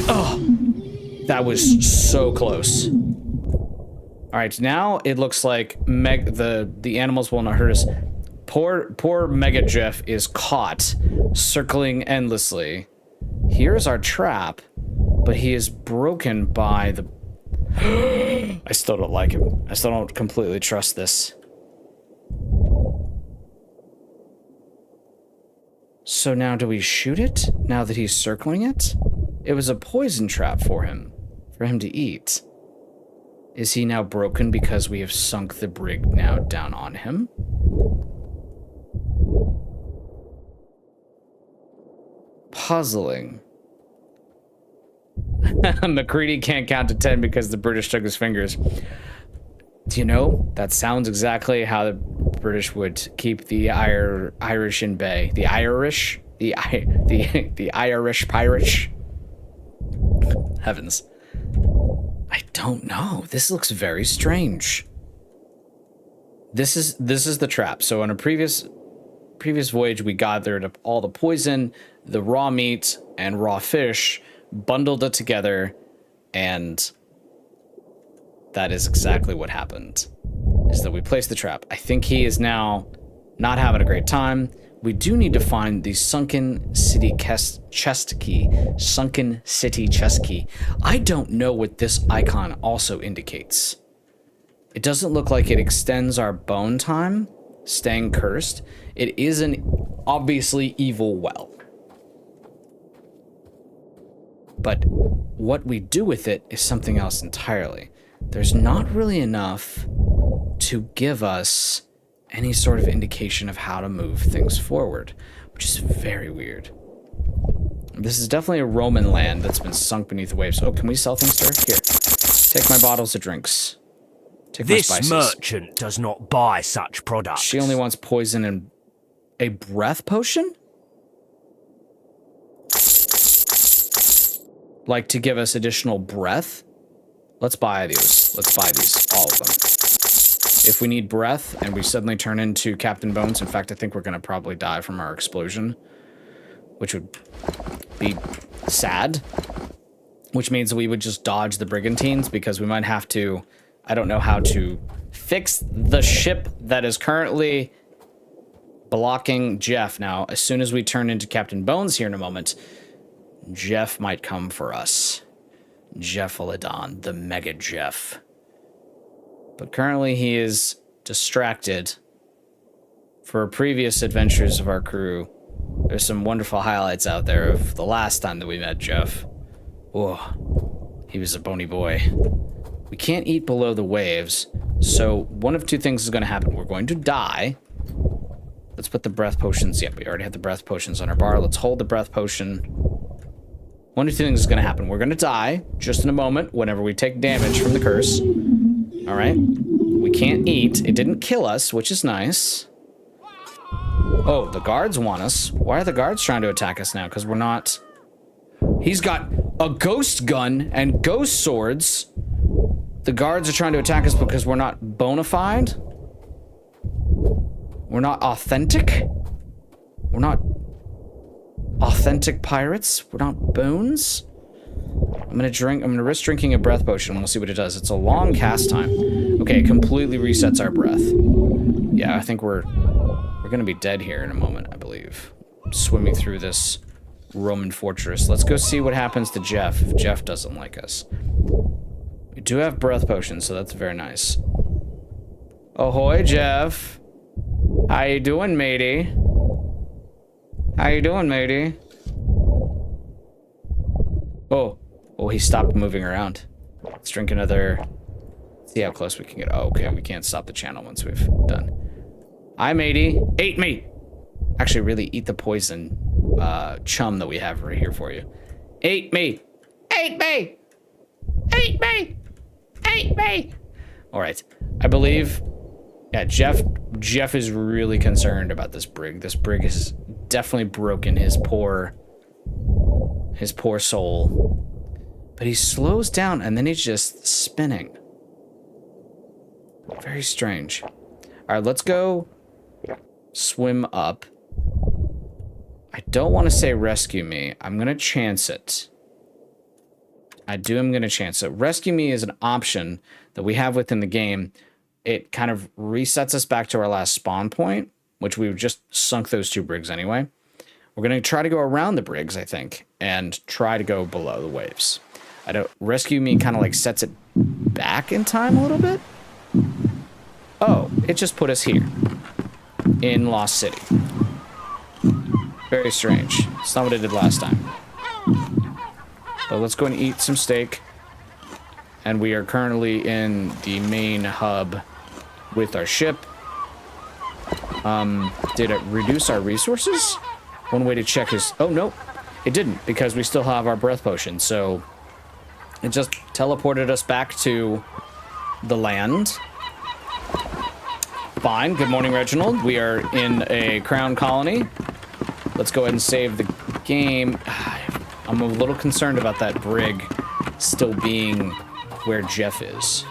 Oh! That was so close. Alright, now it looks like the animals will not hurt us. Poor Mega Jeff is caught, circling endlessly. Here's our trap, but he is broken by the... I still don't like him. I still don't completely trust this. So now do we shoot it, now that he's circling it? It was a poison trap for him to eat. Is he now broken because we have sunk the brig now down on him? Puzzling. MacCready can't count to 10 because the British took his fingers. Do you know, that sounds exactly how the British would keep the Irish in bay. The Irish? The Irish pirates? Heavens. I don't know. This looks very strange. This is the trap. So on a previous voyage, we gathered up all the poison, the raw meat, and raw fish, bundled it together, and that is exactly what happened. Is that we placed the trap. I think he is now not having a great time. We do need to find the Sunken City chest key. Sunken City chest key. I don't know what this icon also indicates. It doesn't look like it extends our bone time, staying cursed. It is an obviously evil well. But what we do with it is something else entirely. There's not really enough to give us any sort of indication of how to move things forward, which is very weird. This is definitely a Roman land that's been sunk beneath the waves. Oh, can we sell things to her? Here, take my bottles of drinks. Take my spices. This merchant does not buy such products. She only wants poison and a breath potion? Like to give us additional breath? Let's buy these. Let's buy these, all of them. If we need breath and we suddenly turn into Captain Bones, in fact, I think we're going to probably die from our explosion, which would be sad, which means we would just dodge the brigantines because we might have to, I don't know how to fix the ship that is currently blocking Jeff. Now, as soon as we turn into Captain Bones here in a moment, Jeff might come for us. Jeffalodon, the Mega Jeff. But currently he is distracted. For previous adventures of our crew, there's some wonderful highlights out there of the last time that we met Jeff. Oh, he was a bony boy. We can't eat below the waves, so one of two things is going to happen. We're going to die. Let's put the breath potions. Yep, we already have the breath potions on our bar. Let's hold the breath potion. One of two things is going to happen. We're going to die just in a moment whenever we take damage from the curse. All right. We can't eat. It didn't kill us, which is nice. Oh, the guards want us. Why are the guards trying to attack us now? Because we're not... He's got a ghost gun and ghost swords. The guards are trying to attack us because we're not bona fide. We're not authentic. We're not authentic pirates. We're not bones. I'm gonna risk drinking a breath potion and we'll see what it does. It's a long cast time. Okay, it completely resets our breath. Yeah, I think we're gonna be dead here in a moment, I believe. Swimming through this Roman fortress. Let's go see what happens to Jeff if Jeff doesn't like us. We do have breath potions, so that's very nice. Ahoy, Jeff. How you doing, matey? How you doing, matey? Oh, he stopped moving around. Let's drink another... See how close we can get. Oh, okay, we can't stop the channel once we've done. Hi, matey. Ate me! Actually, really eat the poison chum that we have right here for you. Ate me! Ate me! Ate me! Ate me! Alright, I believe... Yeah, Jeff is really concerned about this brig. This brig has definitely broken his poor soul. But he slows down and then he's just spinning. Very strange. All right, let's go swim up. I don't want to say rescue me. I'm going to chance it. I'm going to chance it. Rescue me is an option that we have within the game. It kind of resets us back to our last spawn point, which we've just sunk those two brigs anyway. We're going to try to go around the brigs, I think, and try to go below the waves. Rescue me kind of like sets it back in time a little bit. Oh, it just put us here in Lost City. Very strange. It's not what it did last time. But let's go and eat some steak. And we are currently in the main hub with our ship. Did it reduce our resources? One way to check is... Oh, no. It didn't, because we still have our breath potion. So it just teleported us back to the land. Fine. Good morning, Reginald. We are in a crown colony. Let's go ahead and save the game. I'm a little concerned about that brig still being where Jeff is.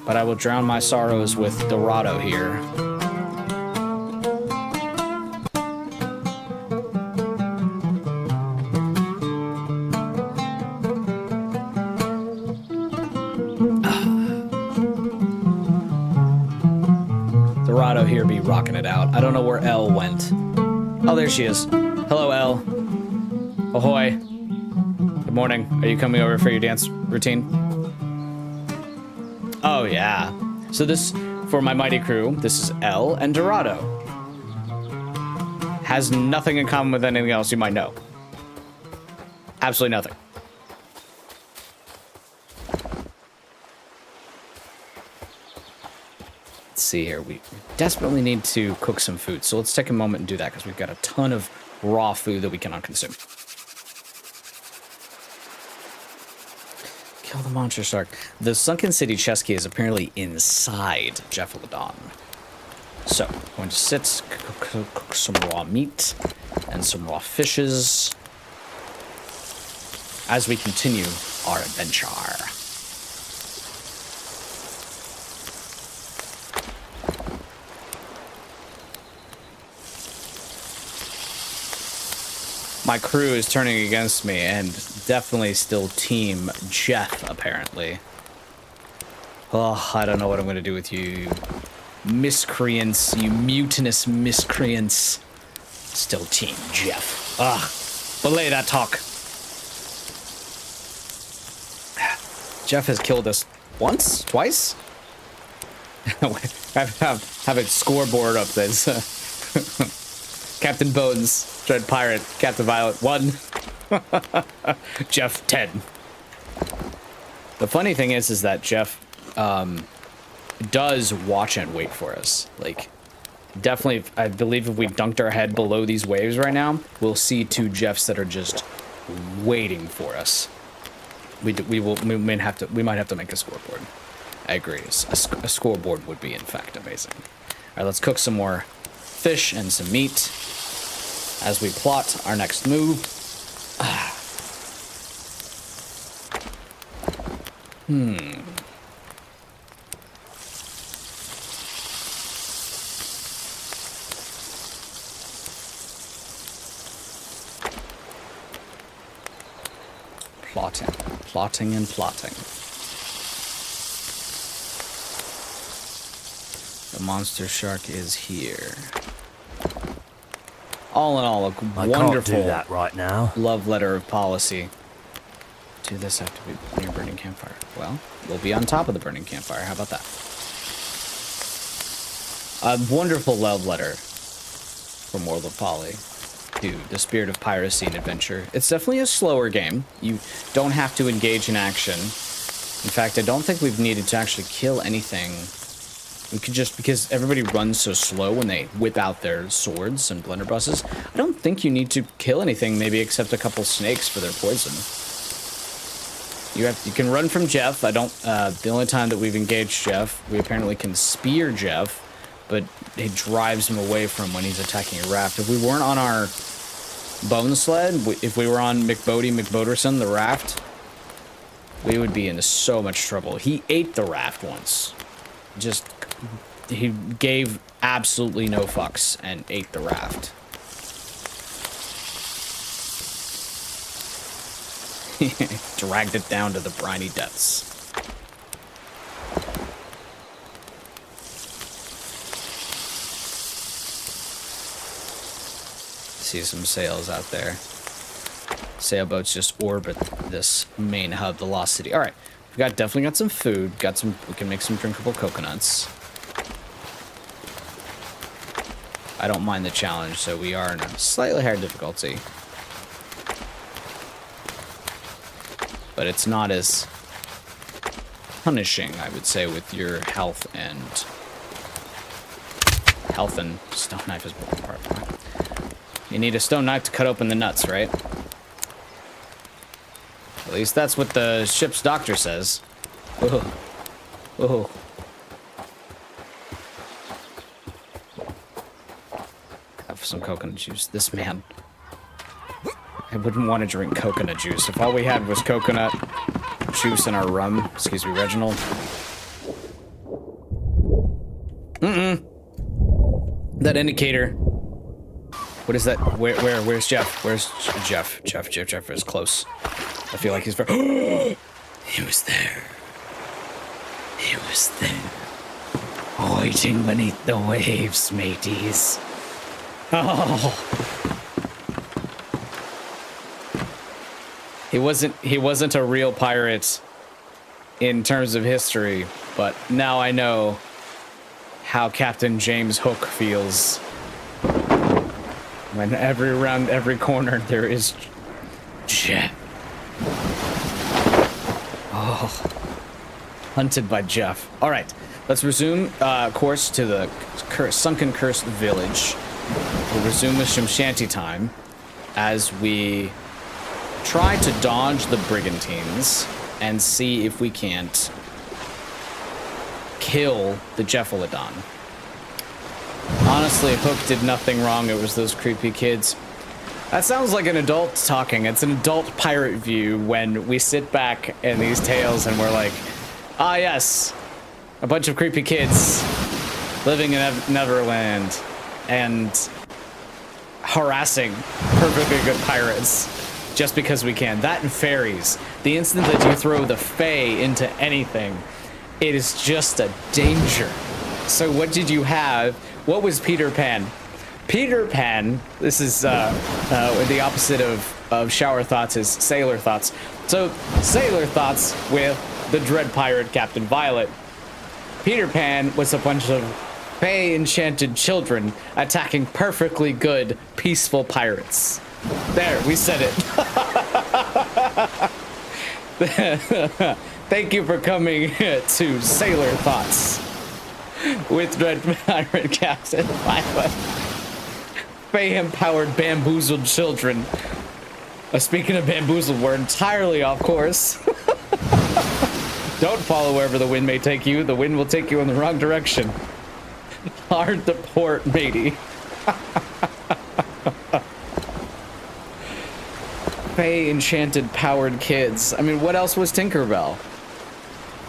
But I will drown my sorrows with Dorado here. here be rocking it out. I don't know where Elle went. Oh, there she is. Hello, Elle. Ahoy. Good morning. Are you coming over for your dance routine? Oh, yeah. So this, for my mighty crew, this is Elle and Dorado. Has nothing in common with anything else you might know. Absolutely nothing. Let's see here. We desperately need to cook some food. So let's take a moment and do that because we've got a ton of raw food that we cannot consume. Kill the monster shark. The Sunken City chest key is apparently inside Jephalodon. So, I'm going to sit, cook some raw meat and some raw fishes as we continue our adventure. My crew is turning against me, and definitely still team Jeff, apparently. Oh, I don't know what I'm going to do with you miscreants, you mutinous miscreants. Still team Jeff. Belay that talk. Jeff has killed us once? Twice? have a scoreboard up that's Captain Bones, Dread Pirate, Captain Violet 1, Jeff 10. The funny thing is that Jeff does watch and wait for us. Like, definitely, I believe if we dunked our head below these waves right now, we'll see two Jeffs that are just waiting for us. We might have to make a scoreboard. I agree. A scoreboard would be, in fact, amazing. All right, let's cook some more fish and some meat as we plot our next move. Plotting and plotting. The monster shark is here. All in all, a wonderful can't do that right now. Love letter of policy. Do this have to be near burning campfire? Well, we'll be on top of the burning campfire. How about that? A wonderful love letter from World of Poly to the spirit of piracy and adventure. It's definitely a slower game. You don't have to engage in action. In fact, I don't think we've needed to actually kill anything. We could just, because everybody runs so slow when they whip out their swords and blunderbusses, I don't think you need to kill anything, maybe except a couple snakes for their poison. You can run from Jeff. The only time that we've engaged Jeff, we apparently can spear Jeff, but it drives him away from when he's attacking a raft. If we weren't on our bone sled, if we were on McBoderson, the raft, we would be in so much trouble. He ate the raft once. He gave absolutely no fucks and ate the raft. Dragged it down to the briny depths. See some sails out there. Sailboats just orbit this main hub, the Lost City. All right, definitely got some food. We can make some drinkable coconuts. I don't mind the challenge, so we are in a slightly higher difficulty. But it's not as punishing, I would say, with your health and stone knife is broken apart. You need a stone knife to cut open the nuts, right? At least that's what the ship's doctor says. Oh. Oh. Have some coconut juice. This man. I wouldn't want to drink coconut juice. If all we had was coconut juice in our rum. Excuse me, Reginald. That indicator. What is that? Where's Jeff? Where's Jeff? Jeff is close. I feel like he's very... He was there. He was there. Waiting beneath the waves, mateys. Oh. He wasn't a real pirate in terms of history, but now I know how Captain James Hook feels. When around every corner there is Jeff. Oh. Hunted by Jeff. All right, let's resume course to the sunken cursed village. We'll resume with some shanty time as we try to dodge the brigantines and see if we can't kill the Jeffalodon. Honestly, Hook did nothing wrong. It was those creepy kids. That sounds like an adult talking. It's an adult pirate view when we sit back in these tales and we're like, ah, yes, a bunch of creepy kids living in Neverland and harassing perfectly good pirates just because we can. That and fairies. The instant that you throw the fae into anything, it is just a danger. So what did you have? What was Peter Pan? Peter Pan, this is the opposite of shower thoughts is sailor thoughts. So sailor thoughts with the dread pirate Captain Violet. Peter Pan was a bunch of fae enchanted children attacking perfectly good, peaceful pirates. There, we said it. Thank you for coming to Sailor Thoughts with Dread Pirate Captain Violet. Fae-empowered bamboozled children. Speaking of bamboozled, we're entirely off course. Don't follow wherever the wind may take you. The wind will take you in the wrong direction. Hard to port, matey. Fae enchanted powered kids. I mean, what else was Tinkerbell?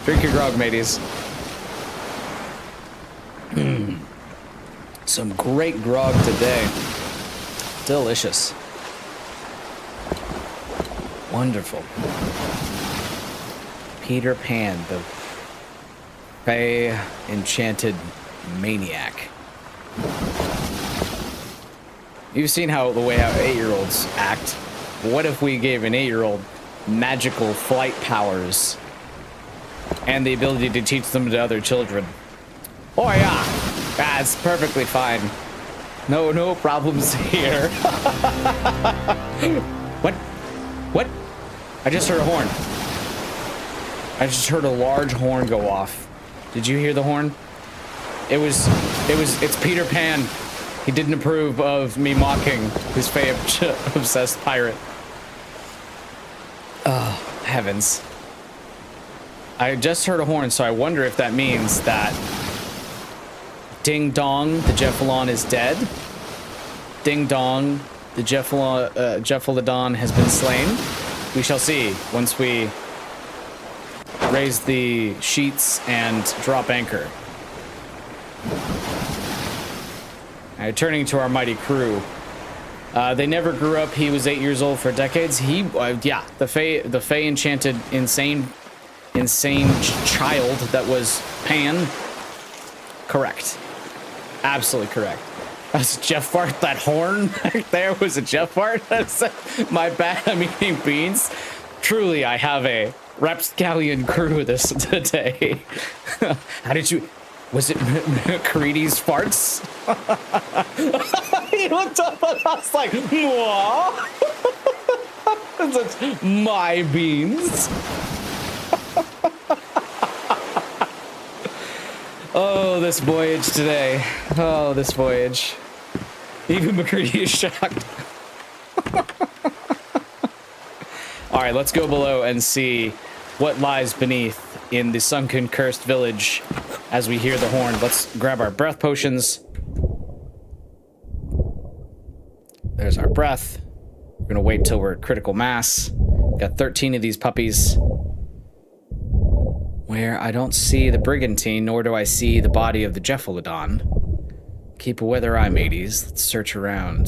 Drink your grog, mateys. Some great grog today. Delicious. Wonderful. Peter Pan, the Fae enchanted maniac. You've seen how the way how 8-year-olds act. What if we gave an 8-year-old magical flight powers and the ability to teach them to other children? Oh yeah, that's perfectly fine. No problems here. What? I just heard a horn. I just heard a large horn go off. Did you hear the horn? It's Peter Pan. He didn't approve of me mocking his Fae-obsessed pirate. Oh, heavens. I just heard a horn, so I wonder if that means that Ding Dong, the Jeffalon is dead. Ding Dong, the Jeffalodon has been slain. We shall see once we raise the sheets and drop anchor. Turning to our mighty crew. They never grew up. He was 8 years old for decades. Yeah, the Fae enchanted insane child that was Pan. Correct. Absolutely correct. That's Jeff Fart. That horn back there was a Jeff Fart. My bad. I'm eating beans. Truly, I have a rapscallion crew this today. How did you? Was it Creedy's farts? He looked up and I was like, what? That's my beans. Oh, this voyage today. Oh, this voyage. Even McCready is shocked. All right, let's go below and see what lies beneath in the sunken cursed village as we hear the horn. Let's grab our breath potions. There's our breath. We're gonna wait till we're at critical mass. Got 13 of these puppies. Where I don't see the brigantine, nor do I see the body of the Jeffalodon. Keep a weather eye, mateys. Let's search around.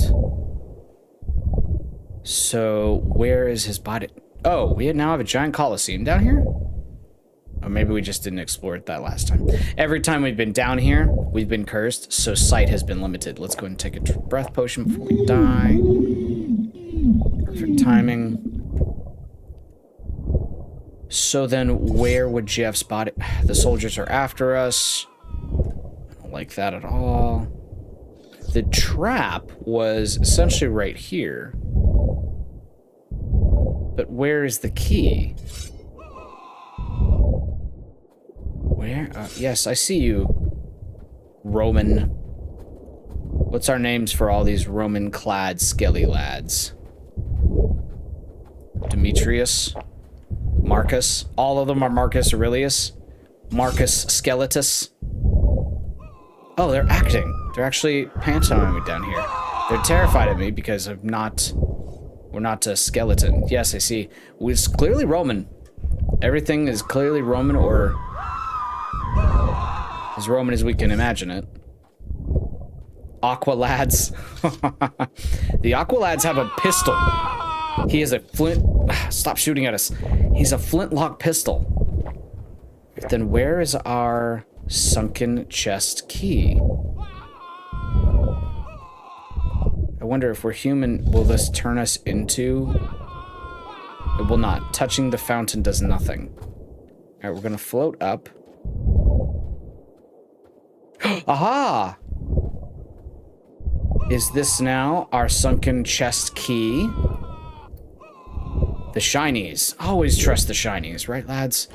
So, where is his body? Oh, we now have a giant coliseum down here? Or maybe we just didn't explore it that last time. Every time we've been down here, we've been cursed, so sight has been limited. Let's go and take a breath potion before we die. Perfect timing. So then, where would Jeff's body... The soldiers are after us. I don't like that at all. The trap was essentially right here. But where is the key? Where? Yes, I see you, Roman. What's our names for all these Roman-clad skelly lads? Demetrius? Marcus? All of them are Marcus Aurelius? Marcus Skeletus? Oh, they're acting. They're actually pantomiming down here. They're terrified of me because I'm not... We're not a skeleton. Yes, I see. It's clearly Roman. Everything is clearly Roman, or as Roman as we can imagine it. Aqua lads. The Aqua lads have a pistol. He is a flint... Stop shooting at us. He's a flintlock pistol. Then where is our sunken chest key? I wonder if we're human, will this turn us into... It will not. Touching the fountain does nothing. Alright, we're gonna float up. Aha! Is this now our sunken chest key? The shinies. Always trust the shinies, right, lads?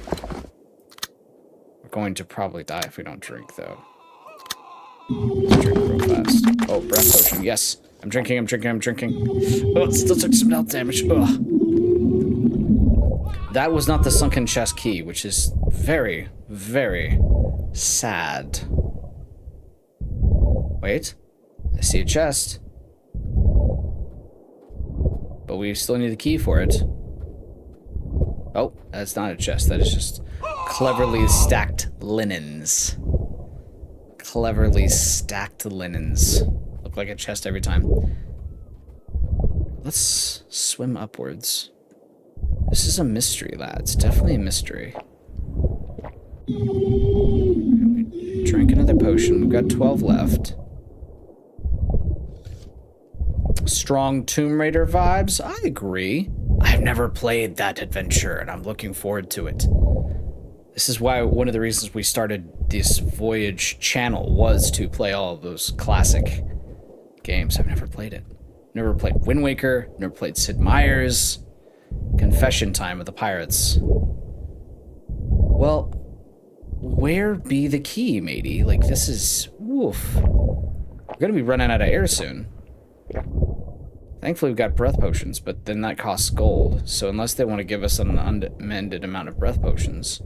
We're going to probably die if we don't drink, though. Let's drink real fast. Oh, breath potion. Yes. I'm drinking. Oh, it still took some health damage. Ugh. That was not the sunken chest key, which is very, very sad. Wait. I see a chest. But we still need the key for it. Oh, that's not a chest. That is just cleverly stacked linens. Cleverly stacked linens. Look like a chest every time. Let's swim upwards. This is a mystery, lads. Definitely a mystery. Drink another potion. We've got 12 left. Strong Tomb Raider vibes? I agree. I've never played that adventure, and I'm looking forward to it. This is why one of the reasons we started this Voyage channel was to play all of those classic games. I've never played it. Never played Wind Waker, never played Sid Meier's. Confession Time with the Pirates. Well, where be the key, matey? Like, this is... Woof. We're gonna be running out of air soon. Thankfully, we've got breath potions, but then that costs gold. So unless they want to give us an unamended amount of breath potions...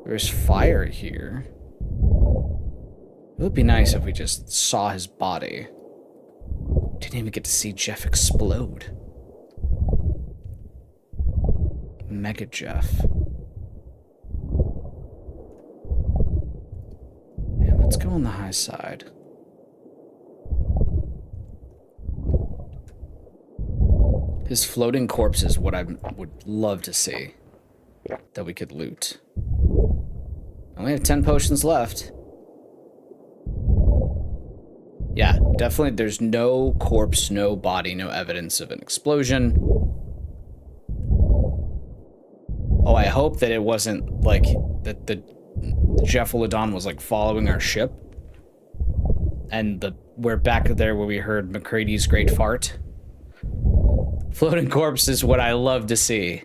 There's fire here. It would be nice if we just saw his body. Didn't even get to see Jeff explode. Mega Jeff. Yeah, let's go on the high side. His floating corpse is what I would love to see. That we could loot. I only have 10 potions left. Yeah, definitely there's no corpse, no body, no evidence of an explosion. Oh, I hope that it wasn't like that the Jeff Uladon was like following our ship. And we're back there where we heard McCready's great fart. Floating corpse is what I love to see.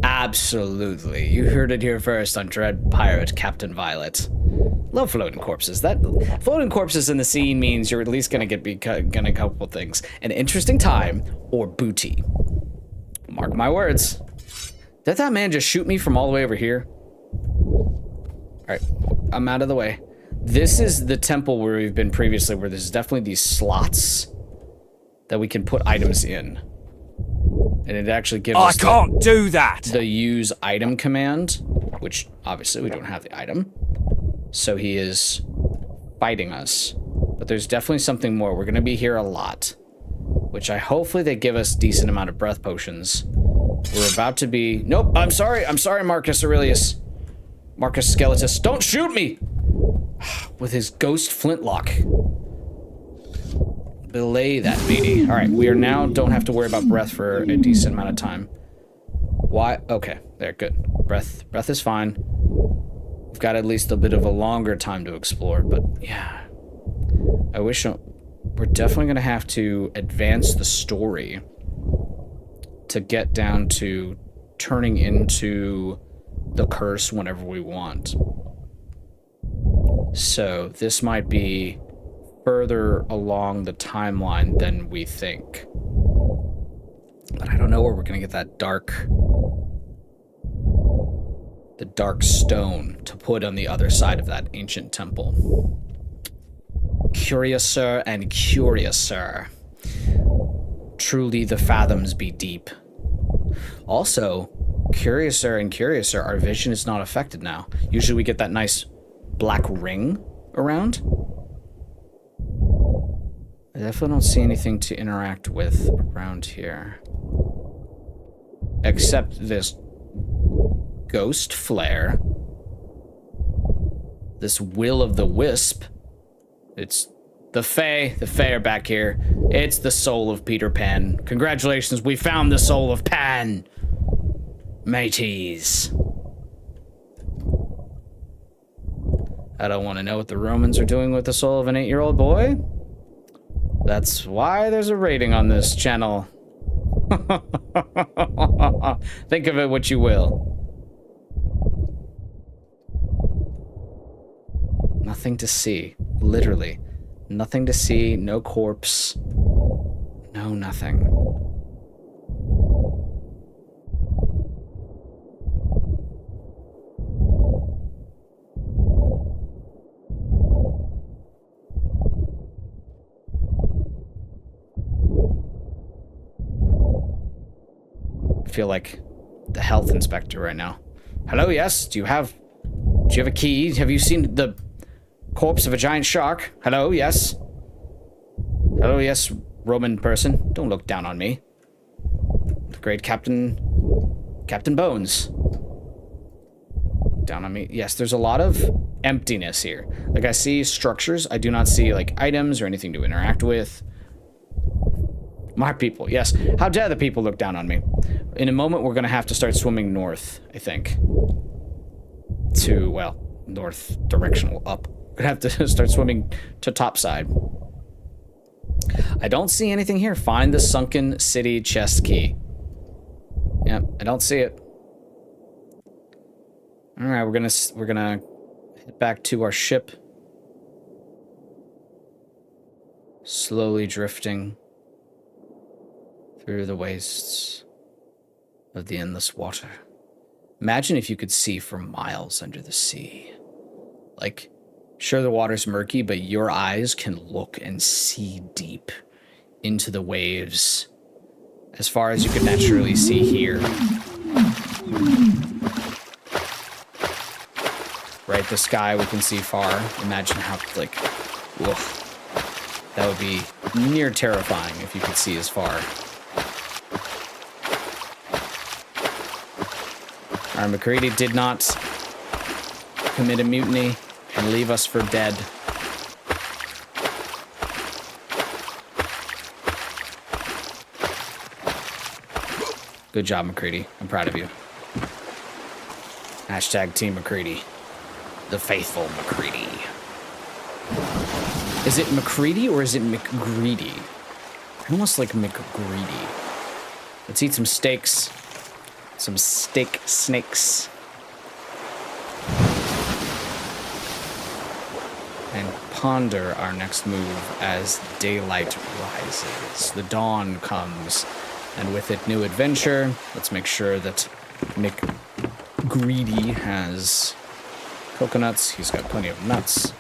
Absolutely. You heard it here first on Dread Pirate Captain Violet. Love floating corpses. That floating corpses in the scene means you're at least gonna get a couple things: an interesting time or booty. Mark my words. Did that man just shoot me from all the way over here? All right, I'm out of the way. This is the temple where we've been previously, where there's definitely these slots that we can put items in. And it actually gives us do that. The use item command, which obviously we don't have the item. So he is fighting us. But there's definitely something more. We're going to be here a lot, which hopefully they give us a decent amount of breath potions We're about to be... Nope, I'm sorry, Marcus Aurelius. Marcus Skeletus, don't shoot me! With his ghost flintlock. Belay that, matey. Alright, we are now... Don't have to worry about breath for a decent amount of time. Why? Okay, there, good. Breath is fine. We've got at least a bit of a longer time to explore, but yeah. I wish... We're definitely going to have to advance the story to get down to turning into the curse whenever we want. So this might be further along the timeline than we think. But I don't know where we're going to get that dark stone to put on the other side of that ancient temple. Curiouser and curiouser. Truly the fathoms be deep. Also, curiouser and curiouser, our vision is not affected now. Usually we get that nice black ring around. I definitely don't see anything to interact with around here. Except this ghost flare. This will of the wisp. It's the Fae. The Fae are back here. It's the soul of Peter Pan. Congratulations, we found the soul of Pan. Mateys. I don't want to know what the Romans are doing with the soul of an 8-year-old boy. That's why there's a rating on this channel. Think of it what you will. Nothing to see. Literally. Nothing to see. No corpse. No nothing. I feel like the health inspector right now. Hello, yes? Do you have a key? Have you seen the corpse of a giant shark? Hello, yes? Hello, yes, Roman person. Don't look down on me. The great Captain Bones. Down on me. Yes, there's a lot of emptiness here. Like, I see structures. I do not see, like, items or anything to interact with. My people, yes. How dare the people look down on me? In a moment, we're going to have to start swimming north, I think. To, well, north directional up. We're going to have to start swimming to topside. I don't see anything here. Find the sunken city chest key. Yep, I don't see it. All right, we're gonna head back to our ship. Slowly drifting through the wastes of the endless water. Imagine if you could see for miles under the sea. Like, sure, the water's murky, but your eyes can look and see deep into the waves as far as you could naturally see here. Right, the sky we can see far. Imagine how, like, woof. That would be near terrifying if you could see as far. Our MacCready did not commit a mutiny and leave us for dead. Good job, MacCready. I'm proud of you. Hashtag Team MacCready. The faithful MacCready. Is it MacCready or is it McGreedy? I almost like McGreedy. Let's eat some steaks. Some steak snakes. And ponder our next move as daylight rises. The dawn comes, and with it, new adventure. Let's make sure that McGreedy has coconuts. He's got plenty of nuts.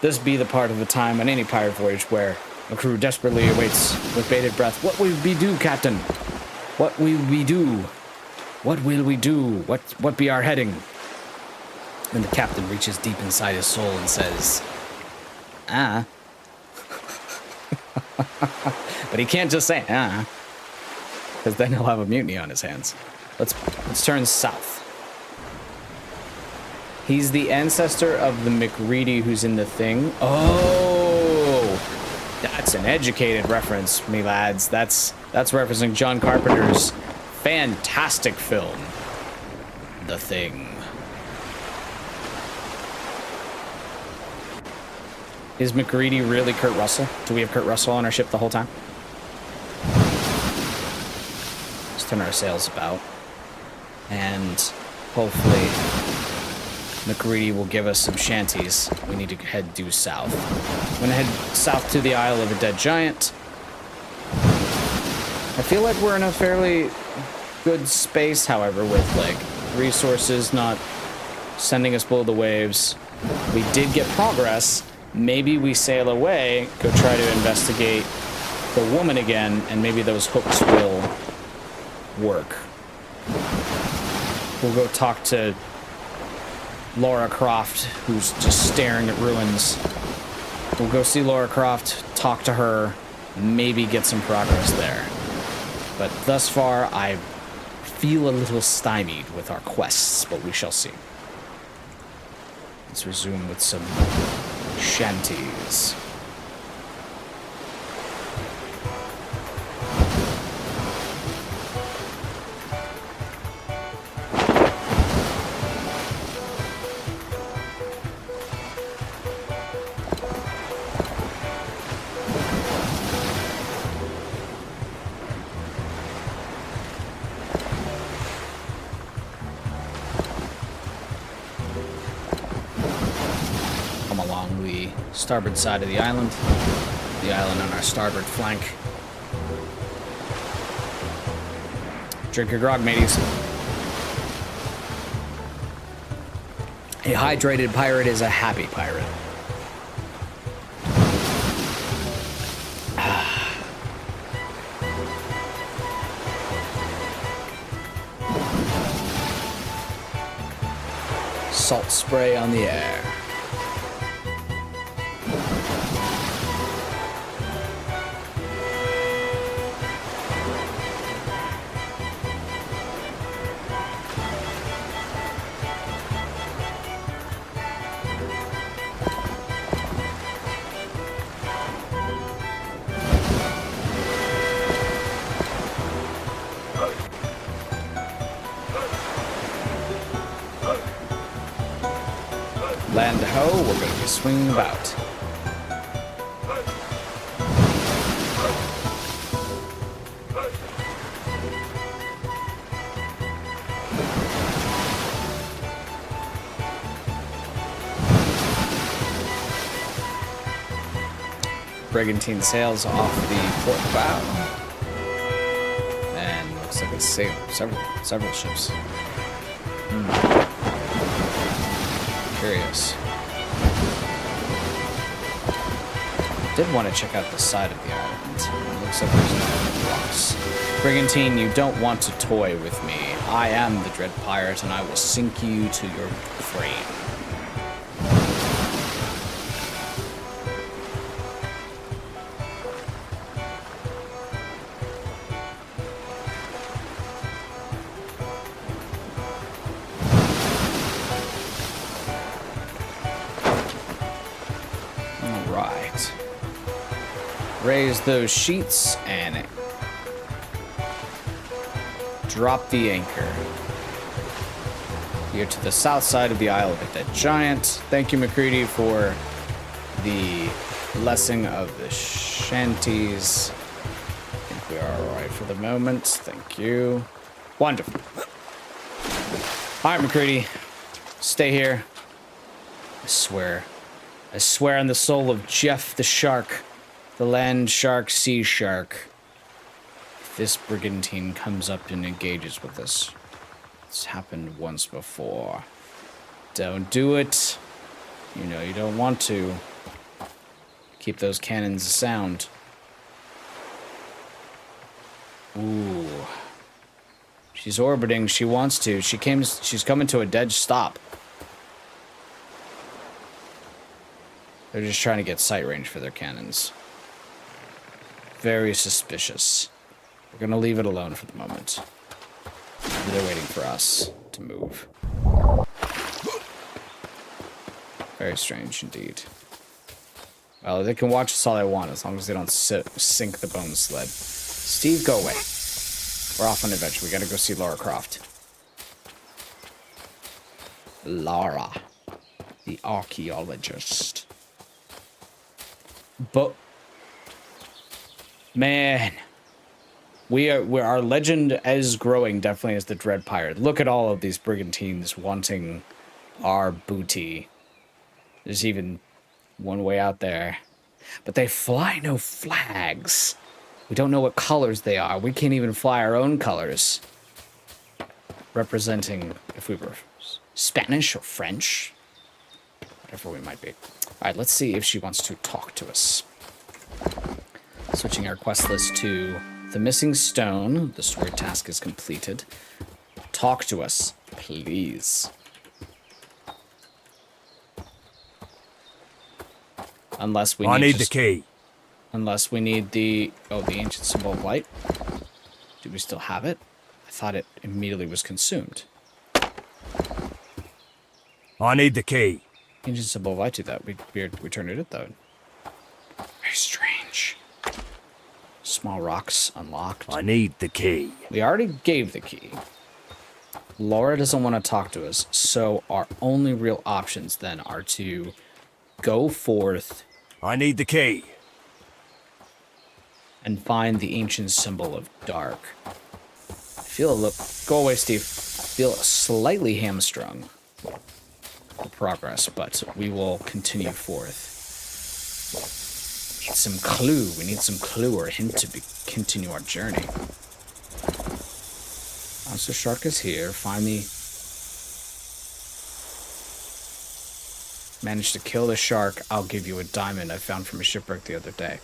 This be the part of the time on any pirate voyage where a crew desperately awaits with bated breath. What will we do, Captain? What will we do? What will we do? What be our heading? And the captain reaches deep inside his soul and says, But he can't just say, because then he'll have a mutiny on his hands. Let's turn south. He's the ancestor of the McReady who's in the thing. Oh, that's an educated reference, me lads. That's referencing John Carpenter's fantastic film, The Thing. Is McReady really Kurt Russell? Do we have Kurt Russell on our ship the whole time? Let's turn our sails about. And hopefully McReady will give us some shanties. We need to head due south. I'm gonna head south to the Isle of a Dead Giant. I feel like we're in a fairly good space, however, with like resources not sending us below the waves. We did get progress. Maybe we sail away, go try to investigate the woman again, and maybe those hooks will work. We'll go talk to Laura Croft, who's just staring at ruins. We'll go see Laura Croft, talk to her, maybe get some progress there. But thus far, I feel a little stymied with our quests, but we shall see. Let's resume with some shanties. Starboard side of the island on our starboard flank. Drink your grog, mateys. A hydrated pirate is a happy pirate. Salt spray on the air. Land ho, we're going to be swinging about. Brigantine sails off the port bow. And looks like it's several ships. Curious. Did want to check out the side of the island. It looks like there's no rocks. Brigantine, you don't want to toy with me. I am the Dread Pirate, and I will sink you to your frame. Raise those sheets and drop the anchor. Here to the south side of the Isle of the Dead Giant. Thank you, McCready, for the blessing of the shanties. I think we are alright for the moment. Thank you. Wonderful. Alright, McCready. Stay here. I swear on the soul of Jeff the Shark. The land shark, sea shark. If this brigantine comes up and engages with us. It's happened once before. Don't do it. You know you don't want to. Keep those cannons sound. Ooh. She's orbiting. She wants to. She's coming to a dead stop. They're just trying to get sight range for their cannons. Very suspicious. We're gonna leave it alone for the moment. Maybe they're waiting for us to move. Very strange indeed. Well, they can watch us all they want as long as they don't sink the bone sled. Steve, go away. We're off on an adventure. We gotta go see Lara Croft. Lara, the archaeologist. But man, our legend is growing definitely as the Dread Pirate. Look at all of these brigantines wanting our booty. There's even one way out there. But they fly no flags. We don't know what colors they are. We can't even fly our own colors. Representing if we were Spanish or French. Whatever we might be. Alright, let's see if she wants to talk to us. Switching our quest list to the missing stone. The story task is completed. Talk to us, please. Unless we need the key. Unless we need the ancient symbol of light. Do we still have it? I thought it immediately was consumed. I need the key. Ancient symbol of light to that. We turned it though. Very strange. Small rocks unlocked. I need the key. We already gave the key. Laura doesn't want to talk to us, so our only real options then are to go forth. I need the key. And find the ancient symbol of dark. I feel a little... Go away, Steve. I feel slightly hamstrung for progress, but we will continue forth. Need some clue. We need some clue or hint to continue our journey. Monster Shark is here. Finally managed to kill the shark. I'll give you a diamond I found from a shipwreck the other day.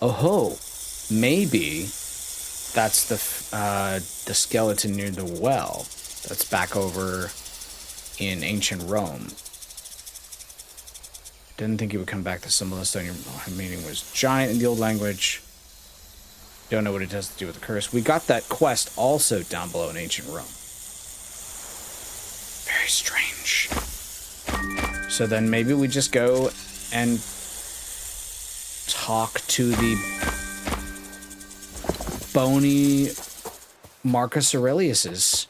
Oh ho! Maybe that's the skeleton near the well that's back over in ancient Rome. Didn't think he would come back. The symbol of stone meaning was giant in the old language. Don't know what it has to do with the curse. We got that quest also down below in ancient Rome. Very strange. So then maybe we just go and talk to the bony Marcus Aurelius's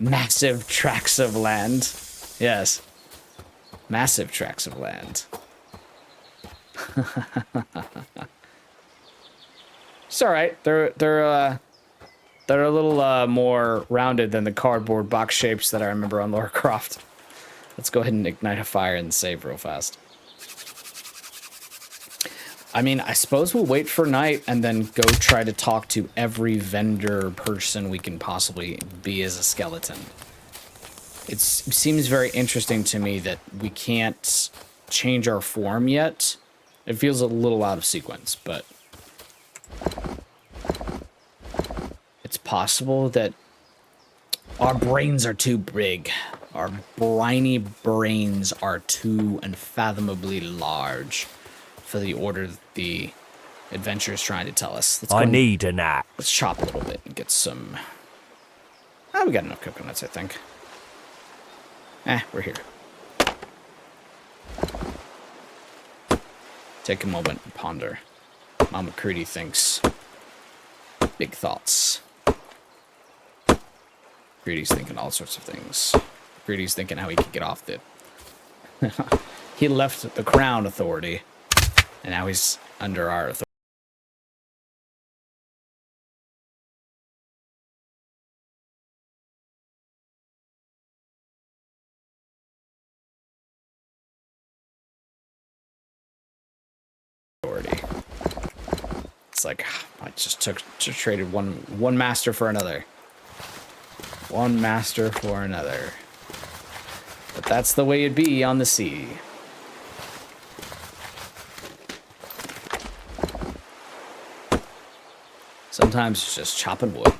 massive tracts of land. Yes. Massive tracts of land. It's all right. They're a little more rounded than the cardboard box shapes that I remember on Lara Croft. Let's go ahead and ignite a fire and save real fast. I mean, I suppose we'll wait for night and then go try to talk to every vendor person we can possibly be as a skeleton. It seems very interesting to me that we can't change our form yet. It feels a little out of sequence, but it's possible that our brains are too big. Our briny brains are too unfathomably large for the order that the adventure is trying to tell us. I need an axe. Let's chop a little bit and get some... we got enough coconuts, I think. We're here. Take a moment and ponder. Mama Crudy thinks big thoughts. Crudy's thinking all sorts of things. Crudy's thinking how he could get off the... He left the Crown Authority, and now he's under our authority. It's like I just traded one master for another. One master for another. But that's the way it'd be on the sea. Sometimes it's just chopping wood.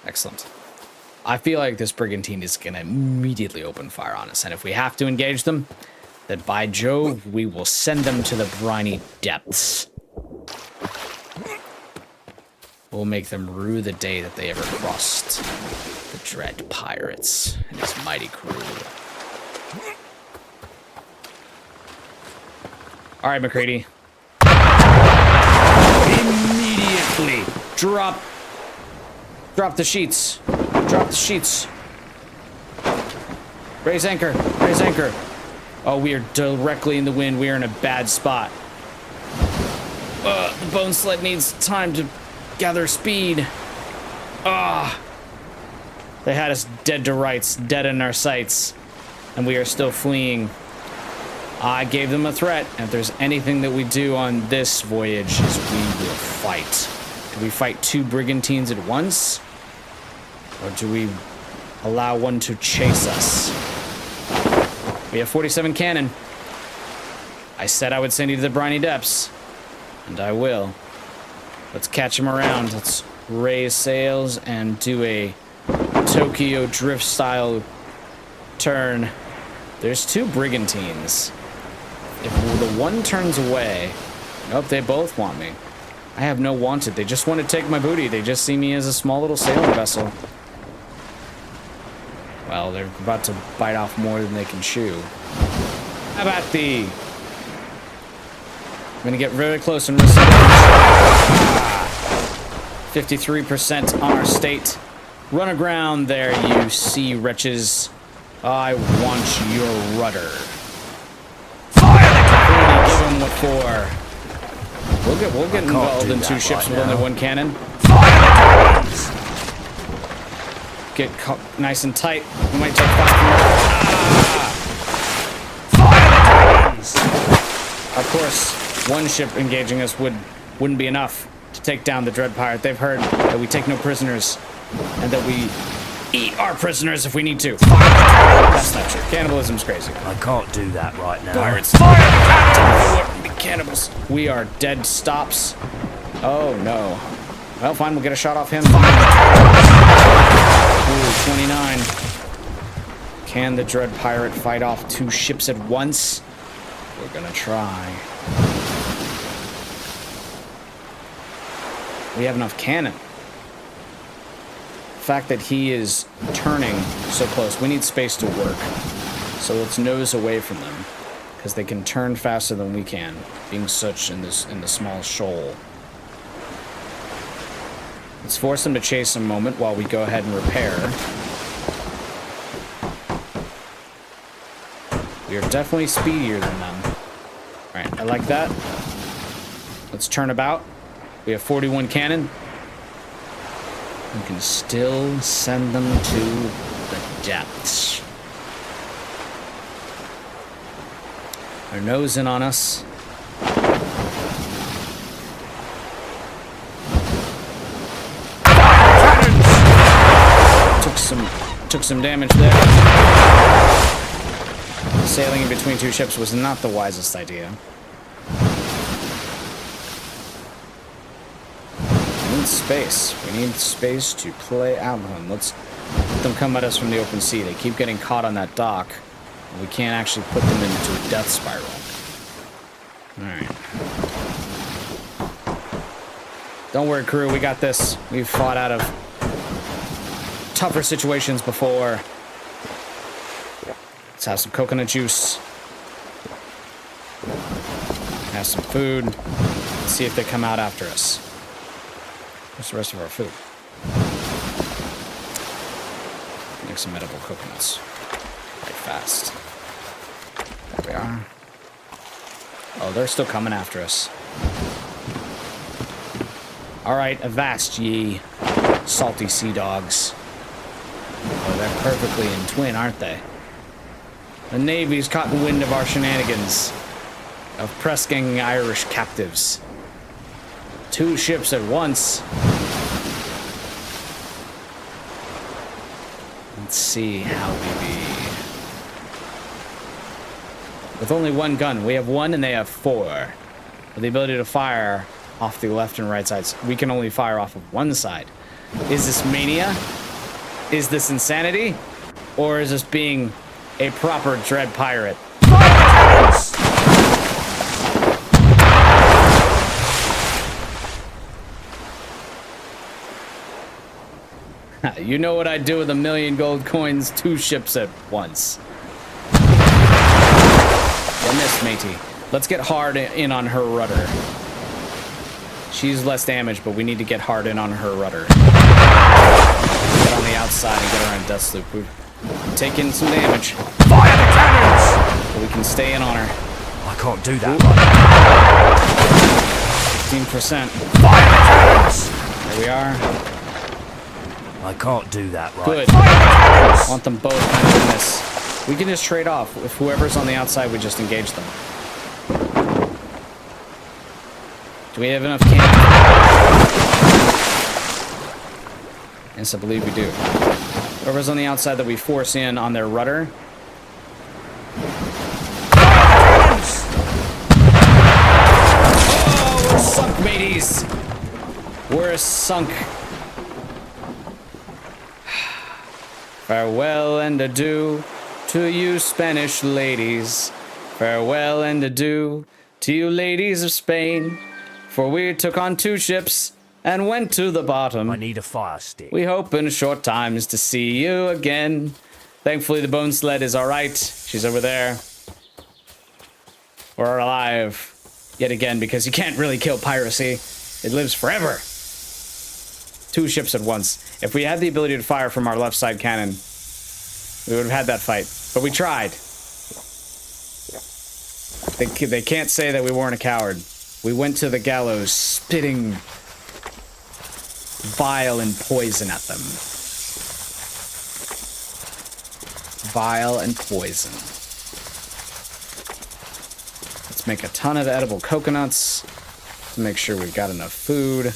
Excellent. I feel like this brigantine is going to immediately open fire on us. And if we have to engage them, that by Jove, we will send them to the briny depths. We'll make them rue the day that they ever crossed the dread pirates and his mighty crew. All right, MacCready. Immediately drop the sheets. Drop the sheets. Raise anchor. Raise anchor. Oh, we are directly in the wind. We are in a bad spot. The bone sled needs time to gather speed. They had us dead to rights, dead in our sights, and we are still fleeing. I gave them a threat, and if there's anything that we do on this voyage, is we will fight. Do we fight 2 brigantines at once? Or do we allow one to chase us? We have 47 cannon. I said I would send you to the briny depths, and I will. Let's catch them around. Let's raise sails and do a Tokyo drift style turn. There's 2 brigantines. If the one turns away, nope, they both want me. I have no wanted. They just want to take my booty. They just see me as a small little sailing vessel. Well, they're about to bite off more than they can chew. How about thee? I'm gonna get very close and risk 53% on our state. Run aground there, you sea wretches. I want your rudder. Give them what for. We'll get involved in 2 ships with only 1 cannon. Get nice and tight. We might take 5 more. Of course, 1 ship engaging us wouldn't be enough to take down the dread pirate. They've heard that we take no prisoners and that we eat our prisoners if we need to. That's not true. Cannibalism's crazy. I can't do that right now. Pirates. Fire! Be cannibals. We are dead stops. Oh no. Well, fine. We'll get a shot off him. Ooh, 29. Can the dread pirate fight off 2 ships at once? We're gonna try. We have enough cannon. The fact that he is turning so close, we need space to work. So let's nose away from them, because they can turn faster than we can, being such in the small shoal. Let's force them to chase a moment while we go ahead and repair. We are definitely speedier than them. Alright, I like that. Let's turn about. We have 41 cannon. We can still send them to the depths. They're nosing on us. Took some damage there. Sailing in between 2 ships was not the wisest idea. We need space. We need space to play out with them. Let's let them come at us from the open sea. They keep getting caught on that dock. And we can't actually put them into a death spiral. Alright. Don't worry, crew. We got this. We've fought out of tougher situations before. Let's have some coconut juice. Have some food. Let's see if they come out after us. What's the rest of our food? Make some edible coconuts. Very fast. There we are. Oh, they're still coming after us. Alright, avast ye salty sea dogs. Oh, they're perfectly in twin, aren't they? The Navy's caught wind of our shenanigans. Of pressing Irish captives. 2 ships at once. Let's see how we be. With only 1 gun. We have 1 and they have 4. With the ability to fire off the left and right sides. We can only fire off of 1 side. Is this mania? Is this insanity? Or is this being a proper dread pirate? You know what I'd do with 1,000,000 gold coins, 2 ships at once. You missed, matey. Let's get hard in on her rudder. She's less damage, but we need to get hard in on her rudder. Get on the outside and get her on Death Sloop. We've taken some damage. Fire the cannons! But we can stay in on her. I can't do that right 15%. now. Fire the cannons! There we are. I can't do that right. Good. Fire the cannons! Want them both kind of in this. We can just trade off. If whoever's on the outside, we just engage them. Do we have enough cannons? Yes, I believe we do. Whoever's on the outside that we force in on their rudder. Oh, we're sunk, mateys. We're sunk. Farewell and adieu to you Spanish ladies. Farewell and adieu to you ladies of Spain. For we took on 2 ships and went to the bottom. I need a fire stick. We hope in short times to see you again. Thankfully the bone sled is alright. She's over there. We're alive. Yet again, because you can't really kill piracy. It lives forever. 2 ships at once. If we had the ability to fire from our left side cannon, we would have had that fight. But we tried. They can't say that we weren't a coward. We went to the gallows spitting bile and poison at them. Bile and poison. Let's make a ton of edible coconuts to make sure we've got enough food.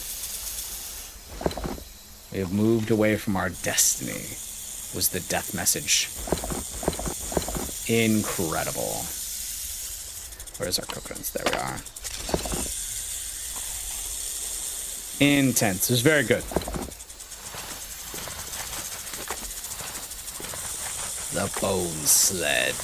We have moved away from our destiny, was the death message. Incredible. Where's our coconuts? There we are. Intense. It was very good. The bone sled.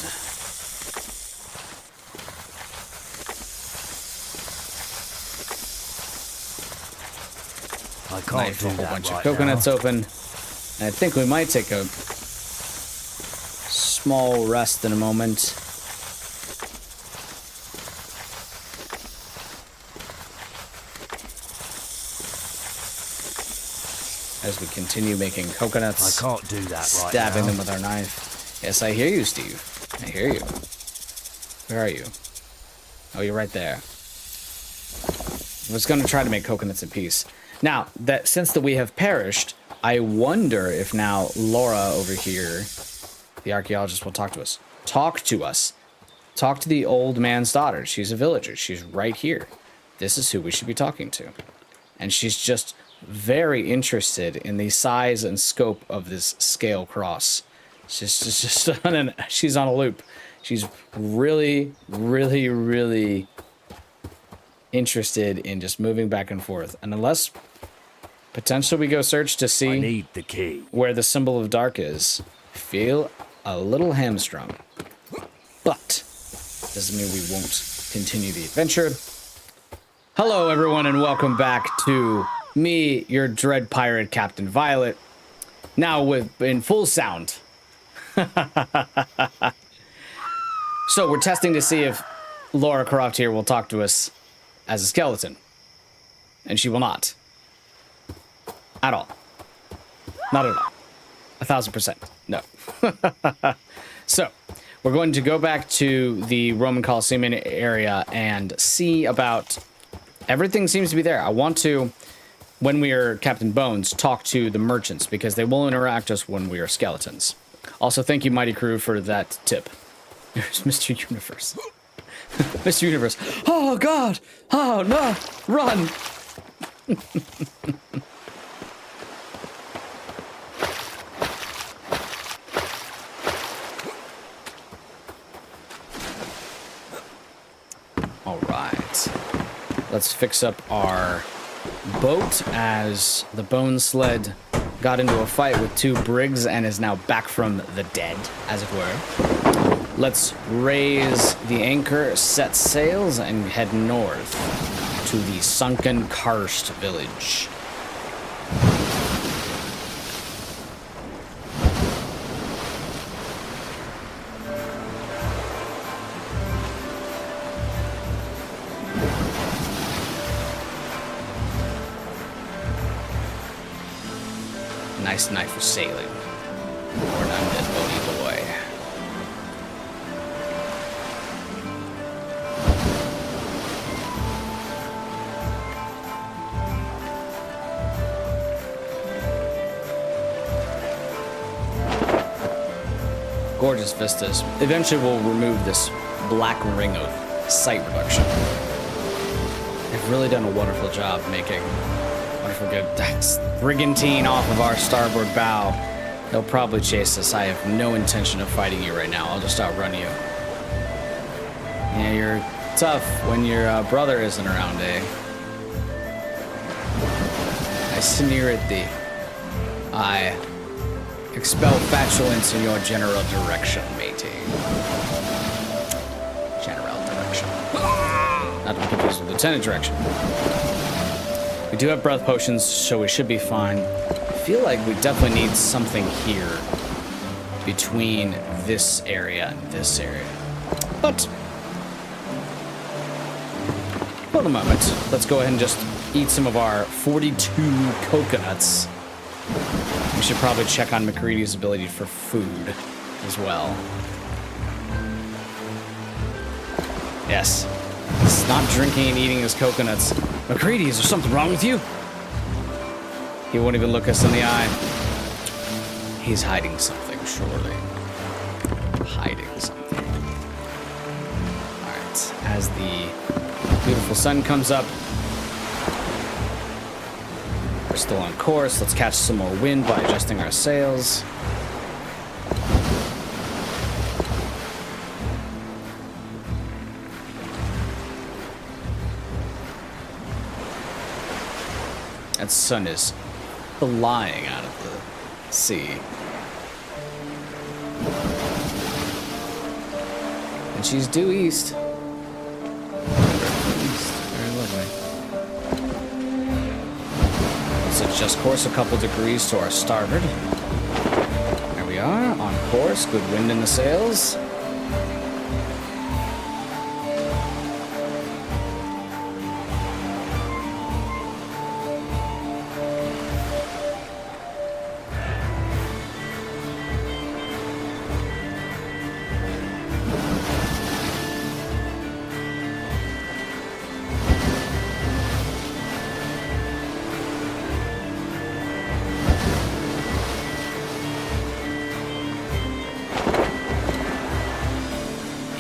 I can't Knife do a whole that bunch right of coconuts now. open. And I think we might take a small rest in a moment. As we continue making coconuts. I can't do that right now. Stabbing them with our knife. Yes, I hear you, Steve. I hear you. Where are you? Oh, you're right there. I was going to try to make coconuts in peace. Now, that since that we have perished, I wonder if now Laura over here, the archaeologist, will talk to us. Talk to us. Talk to the old man's daughter. She's a villager. She's right here. This is who we should be talking to. And she's just very interested in the size and scope of this scale cross. She's on a loop. She's really, really, really interested in just moving back and forth. And unless potentially we go search to I see need the key. where the symbol of dark is, feel a little hamstrung. But doesn't mean we won't continue the adventure. Hello, everyone, and welcome back to me, your dread pirate, Captain Violet. Now in full sound. So we're testing to see if Laura Croft here will talk to us as a skeleton. And she will not. At all. Not at all. 1,000%. No. So, we're going to go back to the Roman Colosseum area and see about... Everything seems to be there. I want to, when we are Captain Bones, talk to the merchants, because they will interact us when we are skeletons. Also, thank you, Mighty Crew, for that tip. There's Mr. Universe. Mr. Universe. Oh, God! Oh, no! Run! All right. Let's fix up our boat as the bone sled got into a fight with 2 brigs and is now back from the dead, as it were. Let's raise the anchor, set sails, and head north to the sunken karst village. Nice night for sailing. Or an undead boaty boy. Gorgeous vistas. Eventually we'll remove this black ring of sight reduction. They've really done a wonderful job making wonderful good brigantine off of our starboard bow. They'll probably chase us. I have no intention of fighting you right now. I'll just outrun you. Yeah, you're tough when your brother isn't around, eh? I sneer at thee. I expel fatulence in your general direction, matey. General direction. Not to be confused with lieutenant direction. We do have breath potions, so we should be fine. I feel like we definitely need something here between this area and this area. But for the moment, let's go ahead and just eat some of our 42 coconuts. We should probably check on MacCready's ability for food as well. Yes. He's not drinking and eating his coconuts. MacCready, is there something wrong with you? He won't even look us in the eye. He's hiding something, surely. Hiding something. Alright, as the beautiful sun comes up, we're still on course. Let's catch some more wind by adjusting our sails. That sun is flying out of the sea. And she's due east. Very lovely. Let's adjust course a couple degrees to our starboard. There we are, on course. Good wind in the sails.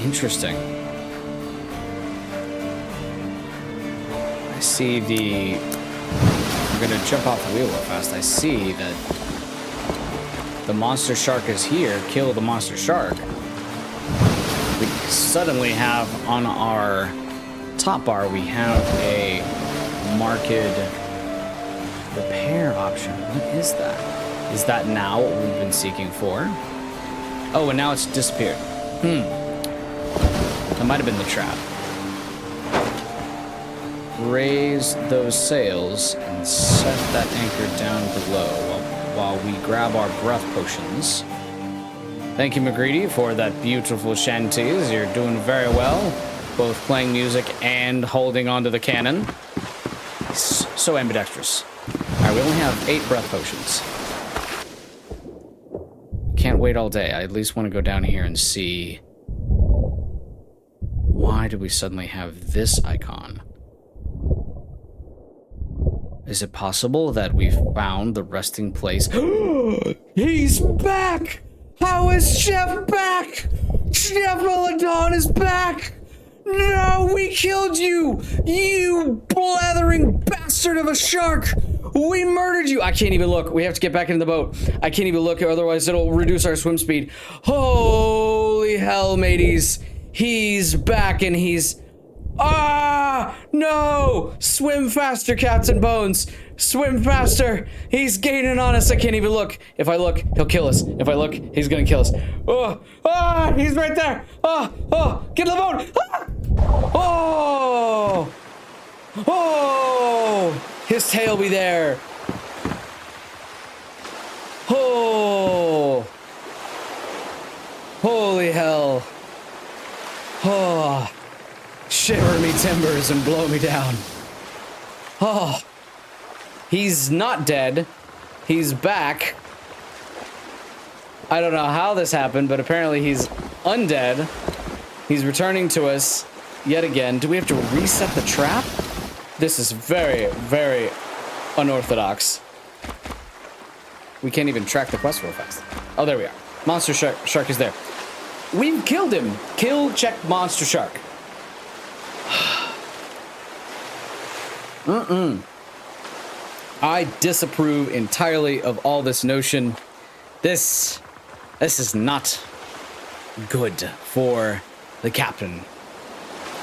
Interesting. I see the... I'm gonna jump off the wheel real fast. I see that the monster shark is here. Kill the monster shark. We suddenly have on our top bar, we have a marked repair option. What is that? Is that now what we've been seeking for? Oh, and now it's disappeared. That might have been the trap. Raise those sails and set that anchor down below while we grab our breath potions. Thank you, MacCready, for that beautiful shanties. You're doing very well, both playing music and holding onto the cannon. So ambidextrous. All right, we only have 8 breath potions. Can't wait all day. I at least want to go down here and see... Why do we suddenly have this icon? Is it possible that we found the resting place? He's back! How is Chef back? Chef Meladon is back! No, we killed you! You blathering bastard of a shark! We murdered you! I can't even look. We have to get back into the boat. I can't even look, otherwise it'll reduce our swim speed. Holy hell, mateys. He's back and he's... Ah! No! Swim faster, Captain Bones! Swim faster! He's gaining on us. I can't even look. If I look, he'll kill us. If I look, he's gonna kill us. Oh! Ah! He's right there! Oh! Oh! Get to the boat! Ah! Oh! Oh! His tail be there. Oh! Holy hell. Oh! Shiver me timbers and blow me down. Oh! He's not dead. He's back. I don't know how this happened, but apparently he's undead. He's returning to us yet again. Do we have to reset the trap? This is very, very unorthodox. We can't even track the quest real fast. Oh, there we are. Monster shark is there. We've killed him. Kill check monster shark. I disapprove entirely of all this notion. This is not good for the captain.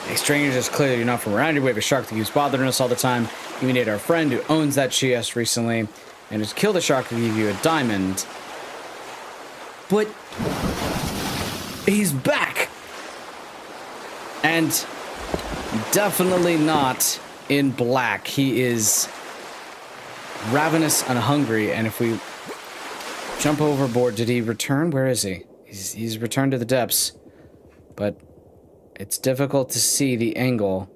A stranger just clearly you're not from around here. We have a shark that keeps bothering us all the time. You need our friend who owns that chest recently and has killed the shark to give you a diamond. But he's back. And definitely not in black. He is ravenous and hungry, and if we jump overboard, did he return? Where is he? He's returned to the depths, but it's difficult to see the angle.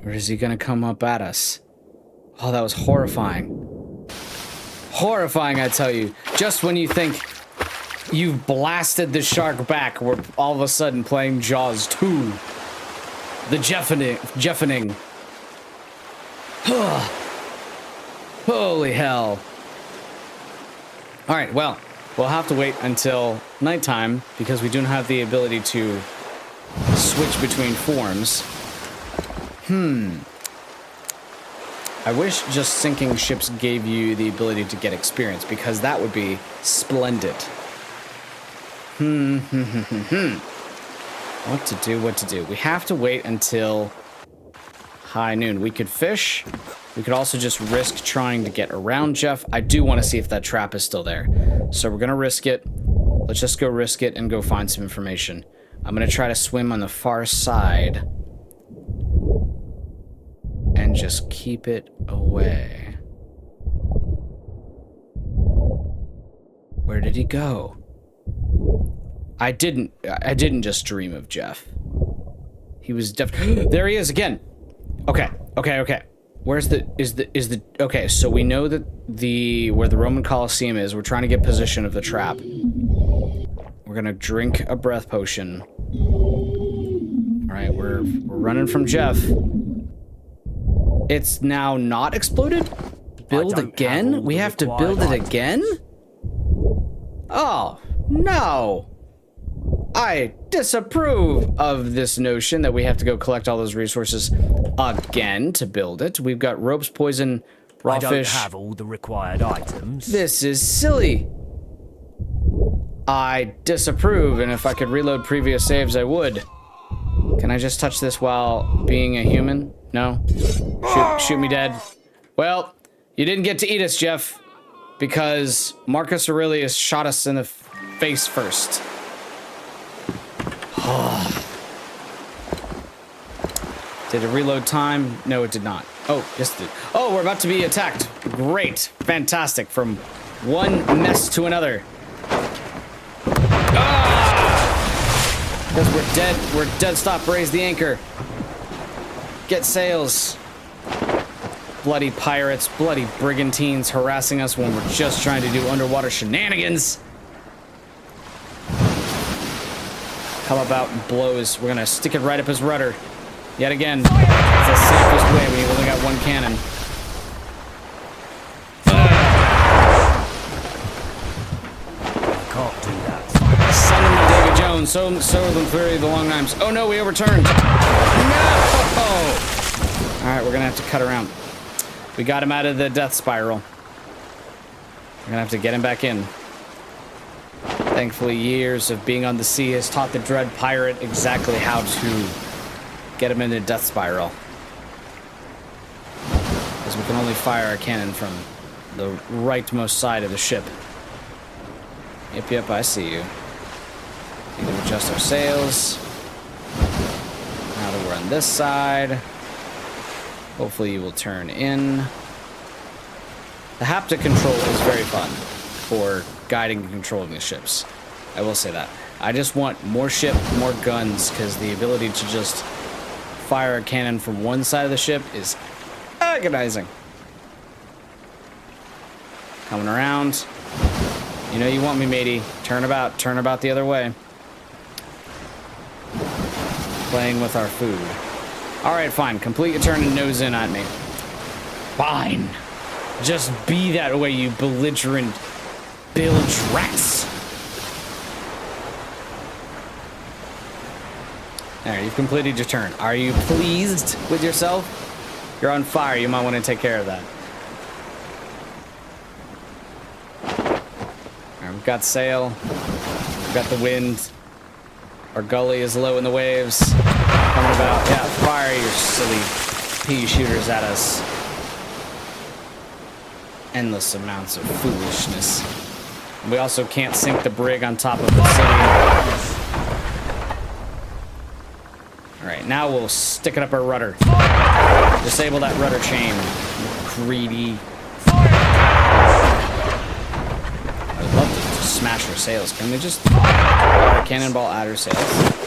Or is he gonna come up at us? Oh, that was horrifying. Horrifying, I tell you. Just when you think you've blasted the shark back, we're all of a sudden playing Jaws 2. The Jeffening. Holy hell. Alright, well, we'll have to wait until nighttime because we don't have the ability to switch between forms. I wish just sinking ships gave you the ability to get experience because that would be splendid. What to do? We have to wait until high noon. We could fish. We could also just risk trying to get around Jeff. I do want to see if that trap is still there. So we're going to risk it. Let's just go risk it and go find some information. I'm going to try to swim on the far side. And just keep it away. Where did he go? I didn't just dream of Jeff. He was there he is again. Okay. Where's okay, so we know that where the Roman Colosseum is, we're trying to get position of the trap. We're gonna drink a breath potion. Alright, we're running from Jeff. It's now not exploded? Build again? We have to build it again? Oh, no. I disapprove of this notion that we have to go collect all those resources again to build it. We've got ropes, poison, raw fish. I don't have all the required items. This is silly. I disapprove, and if I could reload previous saves, I would. Can I just touch this while being a human? No? Shoot me dead. Well, you didn't get to eat us, Jeff, because Marcus Aurelius shot us in the face first. Did it reload time? No, it did not. Oh, yes, it did. Oh, we're about to be attacked. Great. Fantastic. From one mess to another. Because we're dead. We're dead. Stop. Raise the anchor. Get sails. Bloody pirates, bloody brigantines harassing us when we're just trying to do underwater shenanigans. How about blows? We're gonna stick it right up his rudder. Yet again, it's the safest way when you've only got one cannon. I can't do that. Send them to David Jones. So them through the long knives. Oh no, we overturned. No! Alright, we're gonna have to cut around. We got him out of the death spiral. We're gonna have to get him back in. Thankfully, years of being on the sea has taught the dread pirate exactly how to get him in a death spiral. because we can only fire our cannon from the rightmost side of the ship. Yep, I see you. Need to adjust our sails. Now that we're on this side, hopefully you will turn in. The haptic control is very fun for guiding and controlling the ships. I will say that. I just want more ship, more guns, because the ability to just fire a cannon from one side of the ship is agonizing. Coming around. You know you want me, matey. Turn about the other way. Playing with our food. Alright, fine. Complete your turn and nose in at me. Fine. Just be that way, you belligerent bilge rats. There, you've completed your turn. Are you pleased with yourself? You're on fire. You might want to take care of that. Alright, we've got sail. We've got the wind. Our gully is low in the waves. Coming about. Yeah, fire your silly pea shooters at us. Endless amounts of foolishness. We also can't sink the brig on top of the city. Alright, now we'll stick it up our rudder. Disable that rudder chain. Greedy. I'd love to just smash our sails. Can we just cannonball at our sails?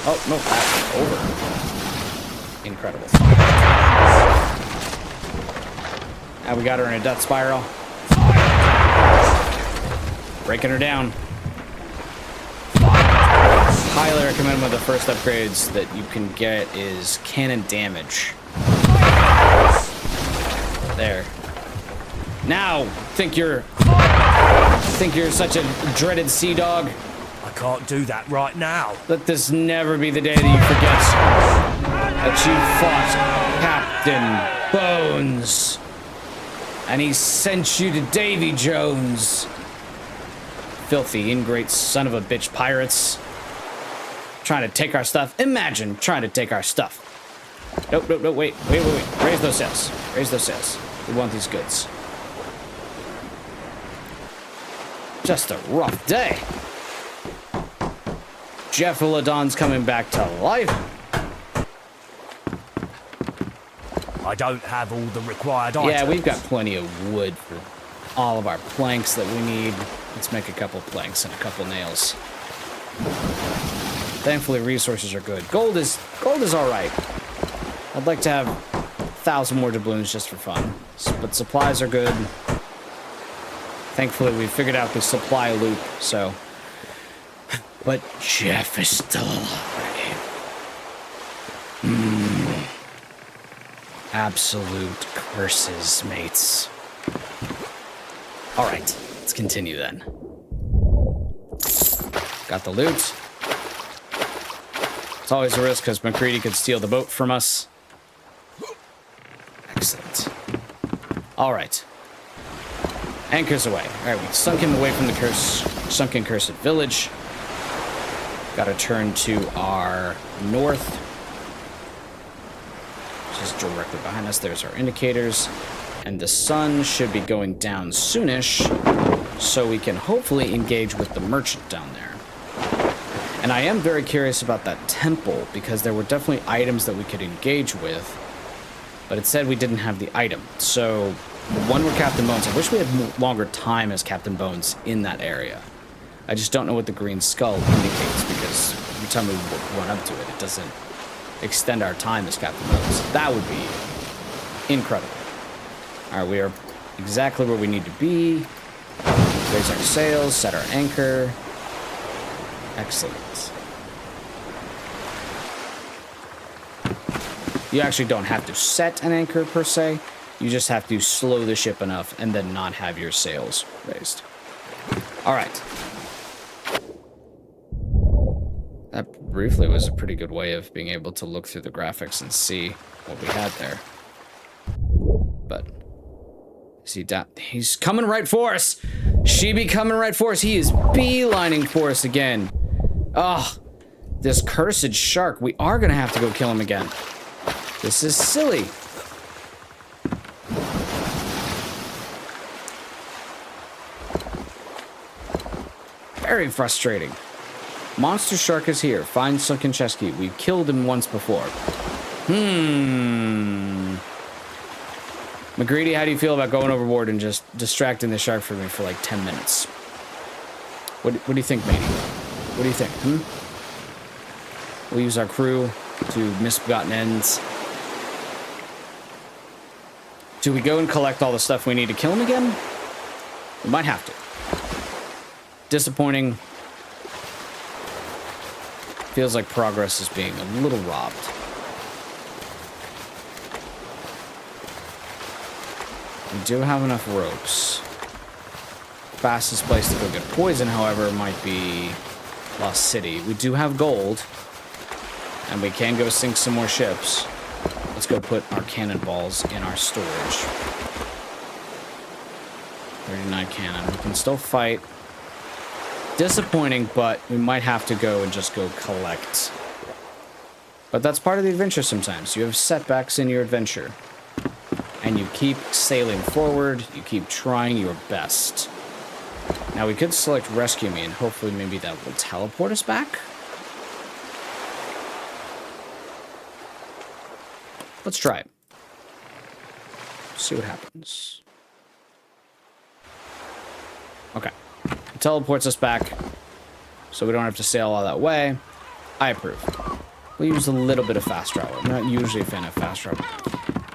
Oh, no, that's over. Incredible. Now we got her in a death spiral. Breaking her down. Highly recommend one of the first upgrades that you can get is cannon damage. There. Now, think you're such a dreaded sea dog. I can't do that right now. Let this never be the day that you forget that you fought Captain Bones. And he sent you to Davy Jones. Filthy, ingrate son of a bitch pirates. Trying to take our stuff. Imagine trying to take our stuff. Nope, wait. Raise those sails. Raise those sails. We want these goods. Just a rough day. Jephalodon's coming back to life. I don't have all the required items. Yeah, we've got plenty of wood for all of our planks that we need. Let's make a couple planks and a couple nails. Thankfully, resources are good. Gold is all right. I'd like to have 1,000 more doubloons just for fun, but supplies are good. Thankfully, we figured out the supply loop, so. But Jeff is still alive. Absolute curses, mates. All right, let's continue then. Got the loot. It's always a risk because MacCready could steal the boat from us. Excellent. All right. Anchors away. All right, we sunk him away from the sunken cursed village. Got to turn to our north, which is directly behind us. There's our indicators. And the sun should be going down soonish, so we can hopefully engage with the merchant down there. And I am very curious about that temple, because there were definitely items that we could engage with, but it said we didn't have the item. So, one were Captain Bones. I wish we had longer time as Captain Bones in that area. I just don't know what the green skull indicates, because every time we run up to it, it doesn't extend our time as Captain Bones. That would be incredible. Alright, we are exactly where we need to be. Raise our sails, set our anchor. Excellent. You actually don't have to set an anchor per se. You just have to slow the ship enough and then not have your sails raised. Alright. That briefly was a pretty good way of being able to look through the graphics and see what we had there. But he's coming right for us. She be coming right for us. He is beelining for us again. Oh, this cursed shark. We are gonna have to go kill him again. This is silly. Very frustrating. Monster Shark is here. Find Sunken Chesky. We've killed him once before. McGreedy, how do you feel about going overboard and just distracting the shark for me for like 10 minutes? What do you think, matey? What do you think? We'll use our crew to misbegotten ends. Do we go and collect all the stuff we need to kill him again? We might have to. Disappointing. Feels like progress is being a little robbed. We do have enough ropes. Fastest place to go get poison, however, might be Lost City. We do have gold, and we can go sink some more ships. Let's go put our cannonballs in our storage. 39 cannon. We can still fight. Disappointing, but we might have to go and just go collect. But that's part of the adventure sometimes. You have setbacks in your adventure. And you keep sailing forward. You keep trying your best. Now we could select Rescue Me, and hopefully maybe that will teleport us back. Let's try it. See what happens. Okay. It teleports us back, so we don't have to sail all that way. I approve. We'll use a little bit of fast travel. I'm not usually a fan of fast travel.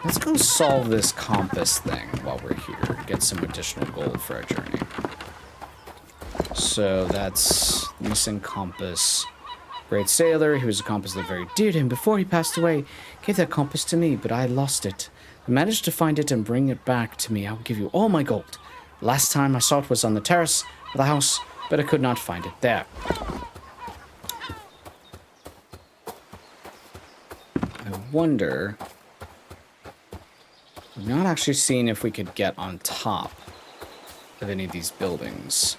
Let's go solve this compass thing while we're here. Get some additional gold for our journey. So that's missing compass. Great sailor, he was a compass that very dear to him before he passed away. Gave that compass to me, but I lost it. I managed to find it and bring it back to me. I will give you all my gold. Last time I saw it was on the terrace of the house, but I could not find it there. I wonder... We've not actually seen if we could get on top of any of these buildings.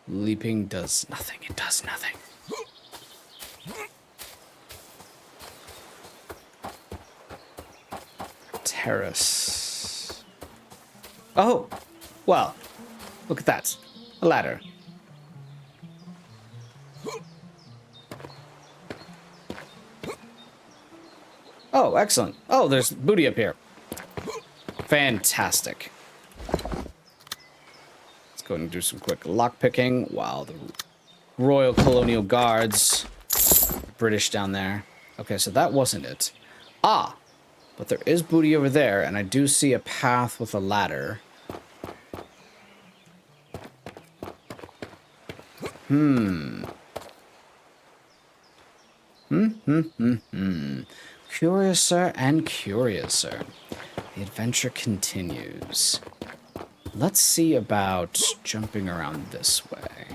Leaping does nothing. It does nothing. Terrace. Oh! Well, look at that. A ladder. Oh, excellent. Oh, there's booty up here. Fantastic. Let's go and do some quick lockpicking while the Royal Colonial Guards, British down there. Okay, so that wasn't it. Ah, but there is booty over there, and I do see a path with a ladder. Curiouser and curiouser. The adventure continues. Let's see about jumping around this way.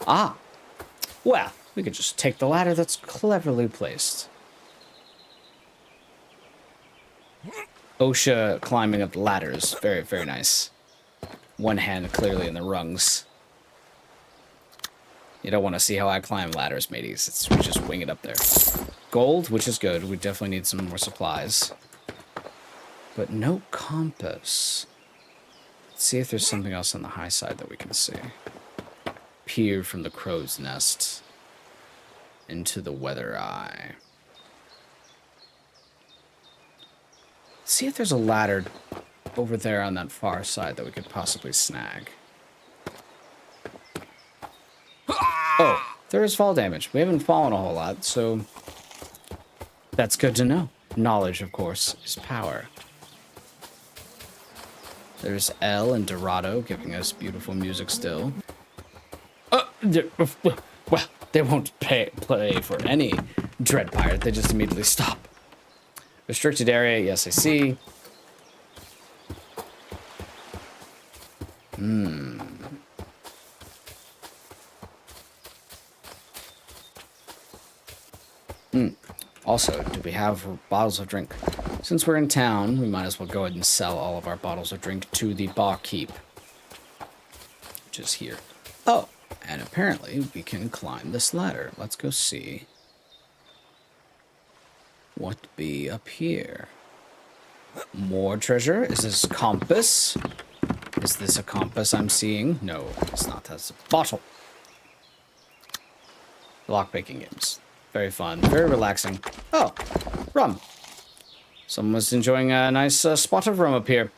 Ah! Well, we could just take the ladder that's cleverly placed. OSHA climbing up ladders. Very, very nice. One hand clearly in the rungs. You don't want to see how I climb ladders, mateys. We just wing it up there. Gold, which is good. We definitely need some more supplies. But no compass. Let's see if there's something else on the high side that we can see. Peer from the crow's nest into the weather eye. See if there's a ladder over there on that far side that we could possibly snag. Oh, there is fall damage. We haven't fallen a whole lot, so that's good to know. Knowledge, of course, is power. There's Elle and Dorado giving us beautiful music still. Well, they won't play for any Dread Pirate. They just immediately stop. Restricted area, yes, I see. Also, do we have bottles of drink? Since we're in town, we might as well go ahead and sell all of our bottles of drink to the barkeep, which is here. Oh, and apparently we can climb this ladder. Let's go see what be up here? More treasure? Is this compass? Is this a compass I'm seeing? No, it's not. That's a bottle. Lockpicking games. Very fun. Very relaxing. Oh, rum. Someone was enjoying a nice spot of rum up here.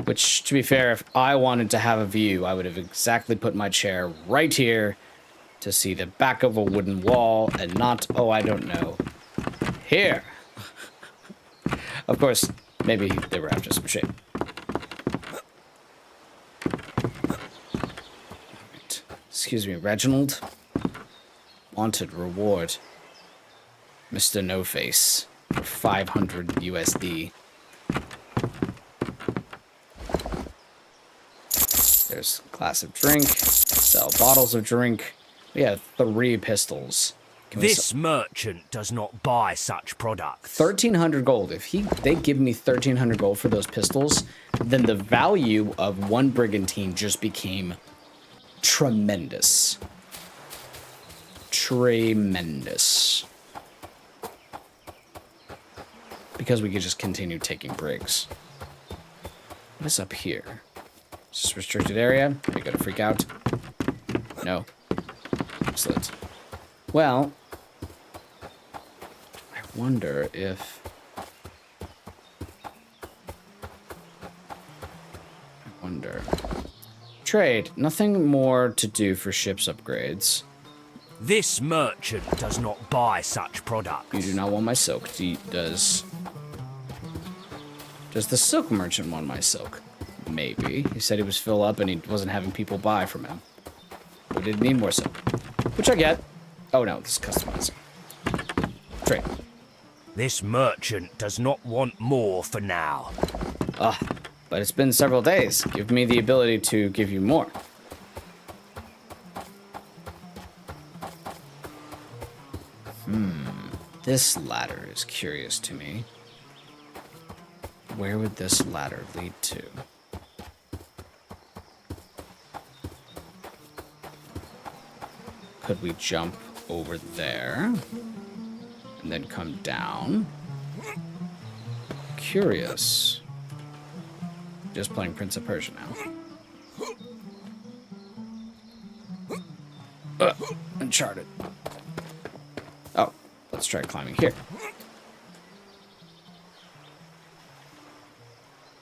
Which, to be fair, if I wanted to have a view, I would have exactly put my chair right here to see the back of a wooden wall and not, oh, I don't know, here. Of course, maybe they were after some shade. Right. Excuse me, Reginald. Wanted reward. Mr. No Face for 500 USD. There's a glass of drink. Sell bottles of drink. We have 3 pistols. This merchant does not buy such products. 1,300 gold. If they give me 1,300 gold for those pistols, then the value of one brigantine just became tremendous. Tremendous. Because we could just continue taking brigs. What is up here? Is this restricted area? Are you gonna freak out? No. Excellent. Well, I wonder if... Trade. Nothing more to do for ships upgrades. This merchant does not buy such products. You do not want my silk. Does the silk merchant want my silk? Maybe. He said he was filled up and he wasn't having people buy from him. We didn't need more silk. Which I get. Oh no, this is customizing. Trade. This merchant does not want more for now. But it's been several days. Give me the ability to give you more. This ladder is curious to me. Where would this ladder lead to? Could we jump over there? And then come down? Curious. Just playing Prince of Persia now. Uncharted. Oh, let's try climbing here.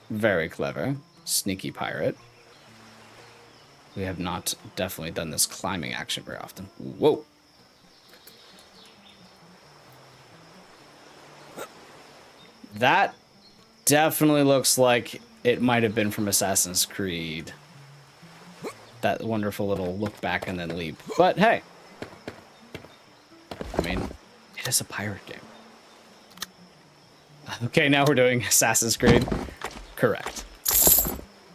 Very clever. Sneaky pirate. We have not definitely done this climbing action very often. Whoa. That definitely looks like it might have been from Assassin's Creed. That wonderful little look back and then leap. But hey. I mean, it is a pirate game. Okay, now we're doing Assassin's Creed. Correct.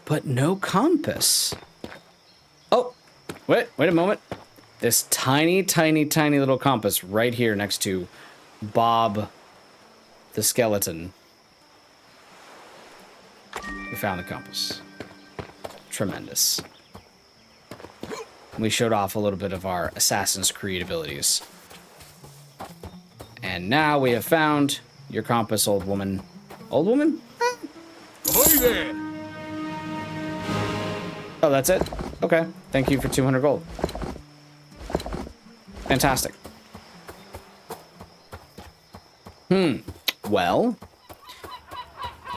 But no compass. Oh, wait a moment. This tiny, tiny, tiny little compass right here next to Bob the skeleton. We found the compass. Tremendous. We showed off a little bit of our Assassin's Creed abilities. And now we have found your compass, old woman. Old woman? Ahoy there! Oh, that's it? Okay. Thank you for 200 gold. Fantastic. Well,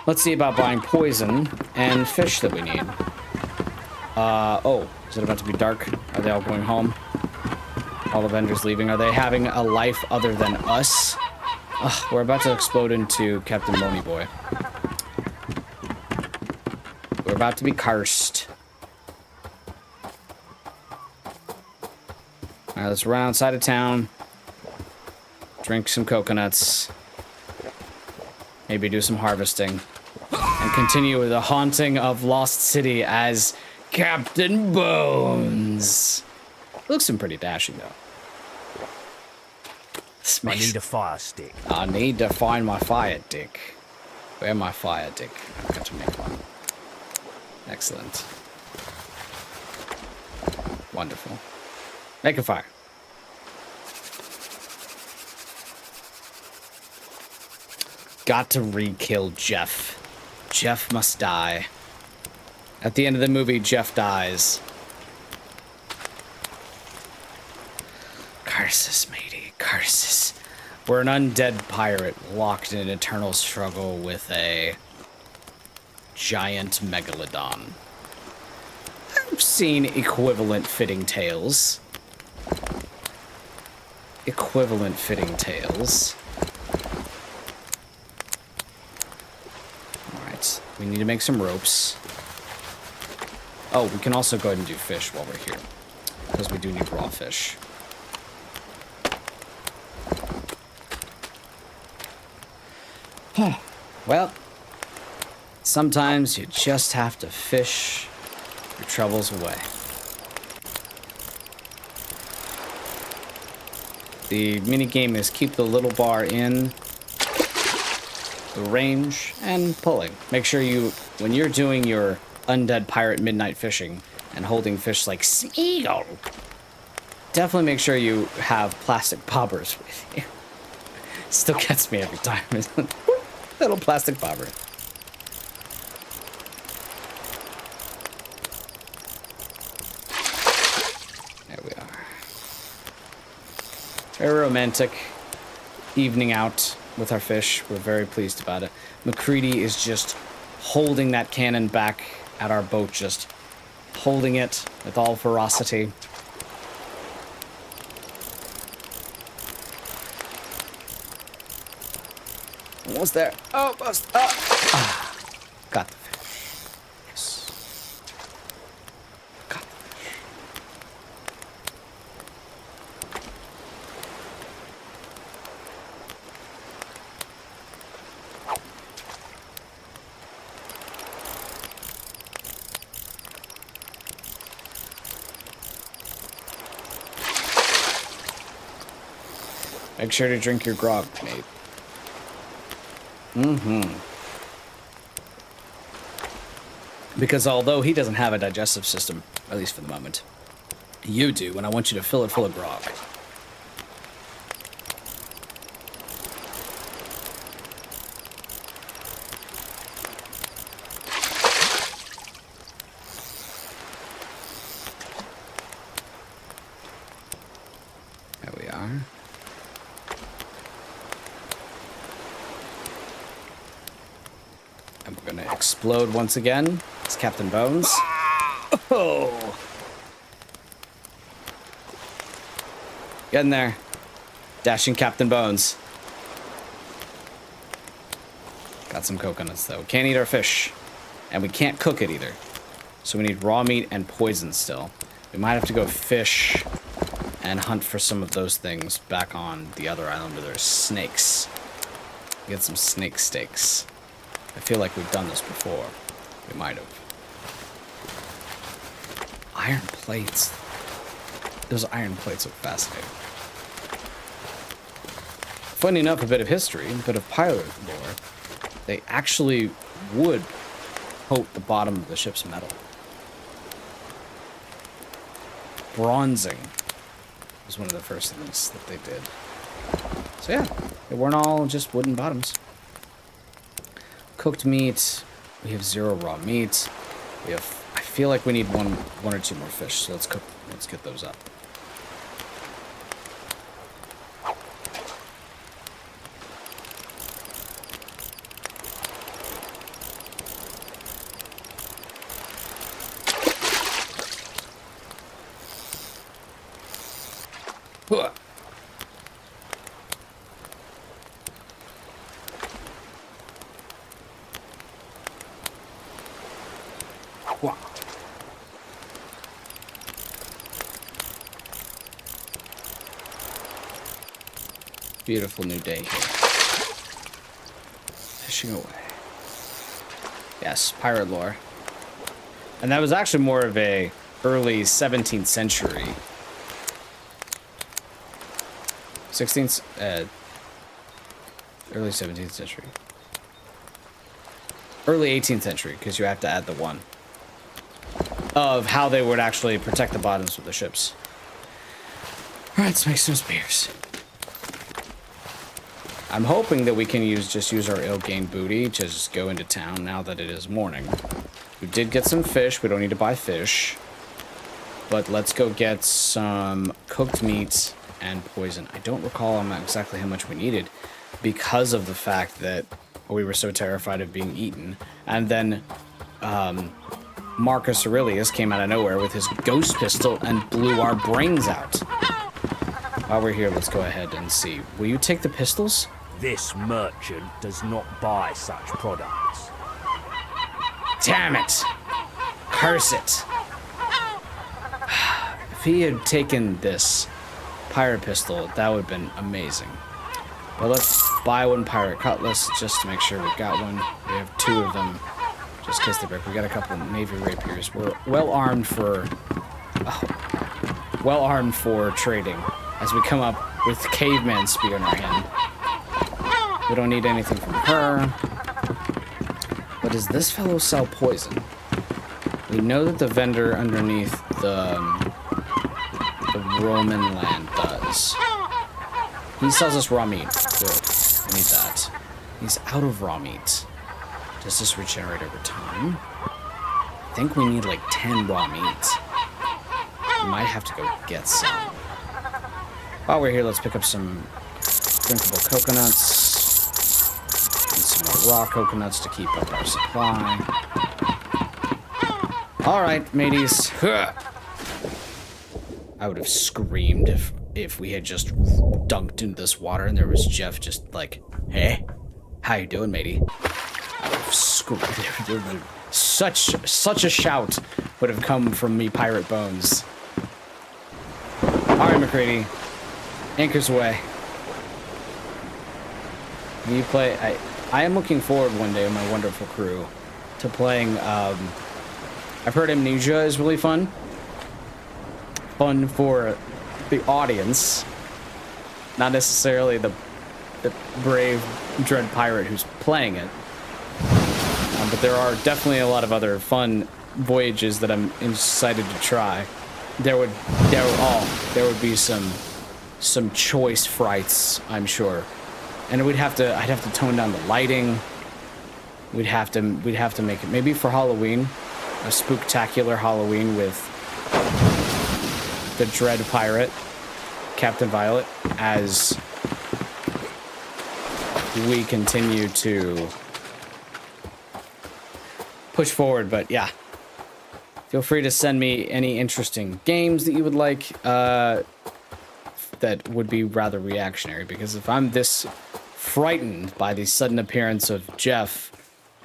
let's see about buying poison and fish that we need. Oh, is it about to be dark? Are they all going home? All the vendors leaving. Are they having a life other than us? Ugh, we're about to explode into Captain Money Boy. We're about to be cursed. Alright, let's run outside of town. Drink some coconuts. Maybe do some harvesting. And continue with the haunting of Lost City as Captain Bones. Looks pretty dashing, though. I need a fire stick. I need to find my fire dick. Where's my fire dick? I've got to make one. Excellent. Wonderful. Make a fire. got to re-kill Jeff. Jeff must die. At the end of the movie, Jeff dies. Curses, matey, curses. We're an undead pirate locked in an eternal struggle with a giant megalodon. I've seen equivalent fitting tales. Equivalent fitting tales. Alright, we need to make some ropes. Oh, we can also go ahead and do fish while we're here, because we do need raw fish. Well, sometimes you just have to fish your troubles away. The minigame is keep the little bar in the range and pulling. Make sure you, when you're doing your undead pirate midnight fishing and holding fish like Seagull, definitely make sure you have plastic bobbers with you. Still gets me every time. Little plastic bobber. There we are. Very romantic evening out with our fish. We're very pleased about it. MacCready is just holding that cannon back at our boat, just holding it with all ferocity. Almost there. Almost. Got the fish. Yes. Got the fish. Make sure to drink your grog, mate. Because although he doesn't have a digestive system, at least for the moment, you do, and I want you to fill it full of grog. There we are. And we're gonna explode once again. It's Captain Bones. Oh! Get in there. Dashing Captain Bones. Got some coconuts though. Can't eat our fish. And we can't cook it either. So we need raw meat and poison still. We might have to go fish and hunt for some of those things back on the other island where there's snakes. Get some snake steaks. I feel like we've done this before. We might have. Iron plates. Those iron plates are fascinating. Funny enough, a bit of history, a bit of pirate lore. They actually would coat the bottom of the ship's metal. Bronzing was one of the first things that they did. So yeah, they weren't all just wooden bottoms. Cooked meat. We have 0 raw meat. We have. I feel like we need one or two more fish. So let's cook. Let's get those up. Wow. Beautiful new day here. Fishing away. Yes, pirate lore. And that was actually more of a early 17th century. 16th, early 17th century. Early 18th century, because you have to add the 1. Of how they would actually protect the bottoms of the ships. Alright, let's make some spears. I'm hoping that we can just use our ill-gained booty to just go into town now that it is morning. We did get some fish. We don't need to buy fish. But let's go get some cooked meat and poison. I don't recall exactly how much we needed because of the fact that we were so terrified of being eaten. And then Marcus Aurelius came out of nowhere with his ghost pistol and blew our brains out. While we're here, let's go ahead and see. Will you take the pistols? This merchant does not buy such products. Damn it! Curse it! If he had taken this pirate pistol, that would have been amazing. But let's buy one pirate cutlass just to make sure we've got one. We have 2 of them, just in case they break. We got a couple of navy rapiers. We're well armed for trading. As we come up with caveman spear in our hand. We don't need anything from her. But does this fellow sell poison? We know that the vendor underneath the Roman land does. He sells us raw meat. Good. We need that. He's out of raw meat. Does this regenerate over time? I think we need like 10 raw meat. We might have to go get some. While we're here, let's pick up some drinkable coconuts. And some more raw coconuts to keep up our supply. Alright, mateys. I would have screamed if we had just dunked into this water and there was Jeff just like, hey, how you doing, matey? I would have screamed. Such a shout would have come from me, Pirate Bones. Alright, McCready. Anchors away. You play... I am looking forward one day with my wonderful crew to playing... I've heard Amnesia is really fun. Fun for the audience. Not necessarily the brave dread pirate who's playing it. But there are definitely a lot of other fun voyages that I'm excited to try. There would be some choice frights, I'm sure. And I'd have to tone down the lighting. We'd have to make it maybe for Halloween, a spooktacular Halloween with the Dread Pirate, Captain Violet, as we continue to push forward. But yeah, feel free to send me any interesting games that you would like that would be rather reactionary, because if I'm this frightened by the sudden appearance of Jeff,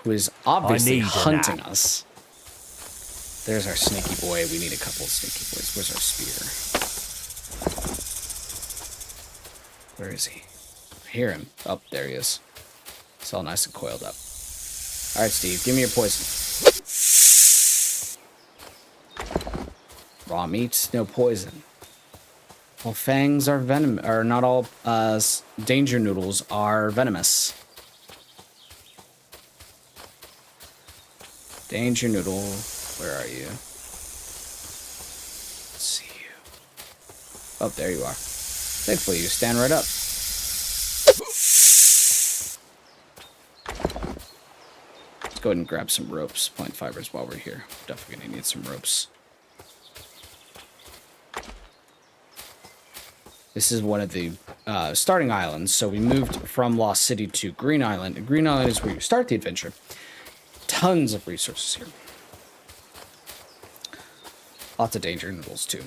who is obviously hunting us. There's our sneaky boy. We need a couple of sneaky boys. Where's our spear? Where is he? I hear him. Oh, there he is. It's all nice and coiled up. All right, Steve, give me your poison. Raw meat, no poison. All fangs are venom, or not all danger noodles are venomous. Danger noodle, where are you? Let's see you. Oh, there you are. Thankfully, you stand right up. Let's go ahead and grab some ropes, plant fibers while we're here. Definitely gonna need some ropes. This is one of the starting islands, so we moved from Lost City to Green Island. And Green Island is where you start the adventure. Tons of resources here. Lots of danger noodles, too.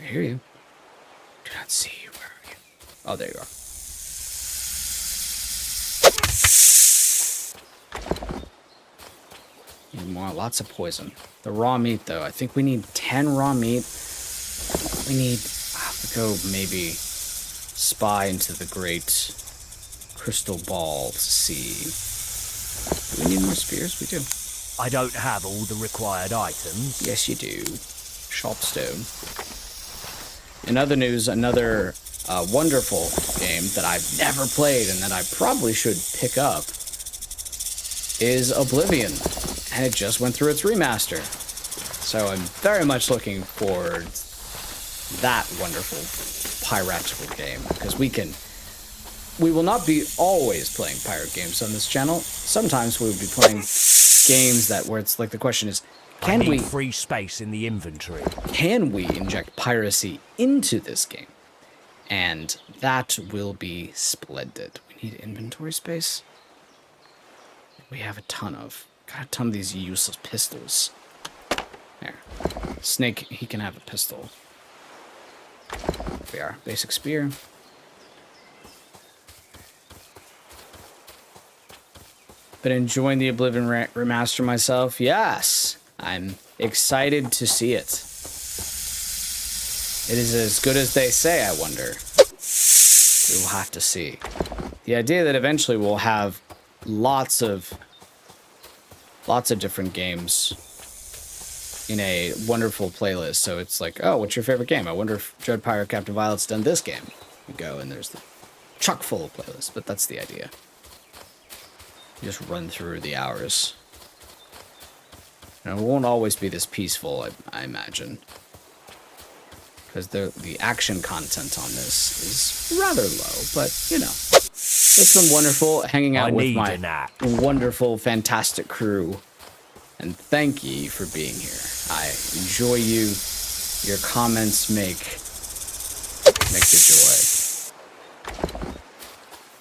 I hear you. Do not see you. Where are you? Oh, there you are. Need more, lots of poison. The raw meat, though. I think we need 10 raw meat. We need... I'll have to go maybe spy into the great crystal ball to see... Do we need more spears? We do. I don't have all the required items. Yes, you do. Sharpstone. In other news, another wonderful game that I've never played and that I probably should pick up is Oblivion. And it just went through its remaster. So I'm very much looking forward to that wonderful piratical game. Because we can we will not be always playing pirate games on this channel. Sometimes we will be playing games that where it's like the question is, can we free space in the inventory? Can we inject piracy into this game? And that will be splendid. We need inventory space. We have a ton of. Got a ton of these useless pistols. There. Snake, he can have a pistol. There we are. Basic spear. Been enjoying the Oblivion remaster myself. Yes. I'm excited to see it. It is as good as they say, I wonder. We'll have to see. The idea that eventually we'll have lots of different games in a wonderful playlist. So it's like, oh, what's your favorite game? I wonder if Dread Pirate Captain Violet's done this game. You go and there's the chock full of playlists, but that's the idea. You just run through the hours. And it won't always be this peaceful, I imagine. Because the action content on this is rather low, but, you know. It's been wonderful hanging out with my wonderful, fantastic crew. And thank ye for being here. I enjoy you. Your comments make the joy.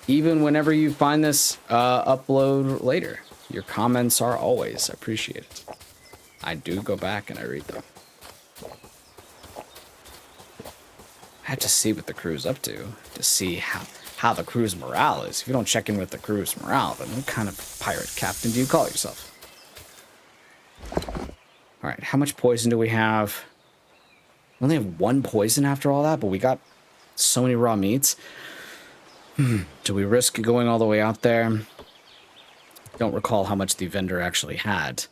Even whenever you find this upload later, your comments are always appreciated. I do go back and I read them. I have to see what the crew's up to see how the crew's morale is. If you don't check in with the crew's morale, then what kind of pirate captain do you call yourself? Alright, how much poison do we have? We only have 1 poison after all that, but we got so many raw meats. Do we risk going all the way out there? Don't recall how much the vendor actually had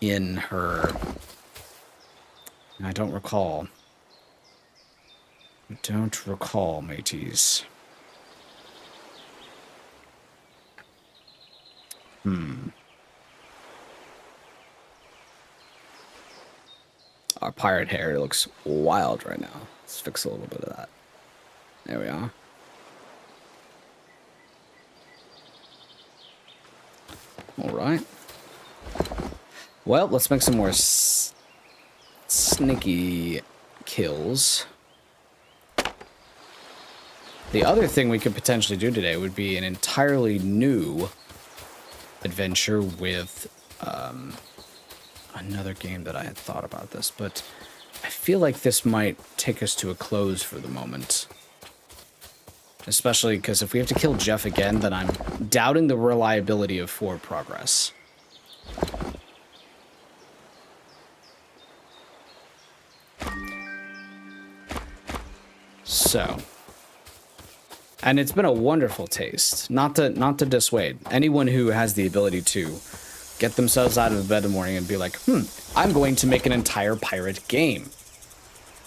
in her. I don't recall. I don't recall, mateys. Our pirate hair looks wild right now. Let's fix a little bit of that. There we are. All right. Well, let's make some more sneaky kills. The other thing we could potentially do today would be an entirely new adventure with another game that I had thought about this, but I feel like this might take us to a close for the moment. Especially because if we have to kill Jeff again, then I'm doubting the reliability of forward progress. So, and it's been a wonderful taste. Not to dissuade anyone who has the ability to get themselves out of bed in the morning and be like, I'm going to make an entire pirate game.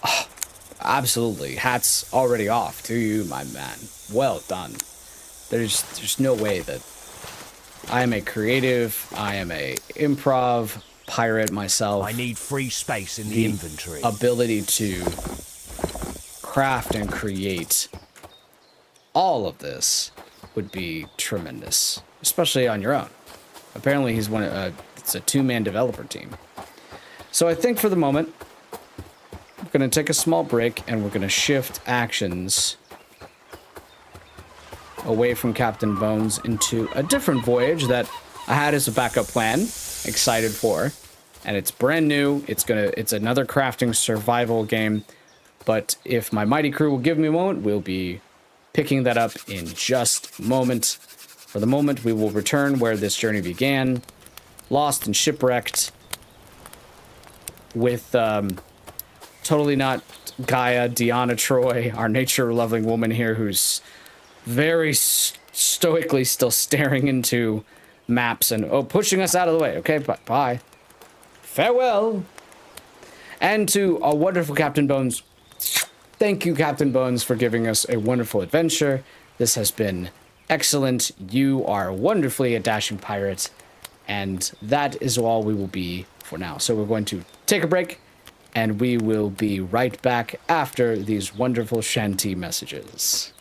Oh, absolutely. Hat's already off to you, my man. Well done. There's no way that I am a creative, I am a improv pirate myself. I need free space in the inventory. Ability to craft and create all of this would be tremendous, especially on your own. Apparently he's it's a 2-man developer team. So I think for the moment, we're going to take a small break and we're going to shift actions away from Captain Bones into a different voyage that I had as a backup plan, excited for. And it's brand new. It's another crafting survival game. But if my mighty crew will give me a moment, we'll be picking that up in just a moment. For the moment, we will return where this journey began, lost and shipwrecked, with totally not Gaia, Deanna Troy, our nature-loving woman here, who's very stoically still staring into maps and pushing us out of the way. Okay, bye. Farewell. And to our wonderful Captain Bones. Thank you, Captain Bones, for giving us a wonderful adventure. This has been excellent. You are wonderfully a dashing pirate, and that is all we will be for now. So we're going to take a break, and we will be right back after these wonderful shanty messages.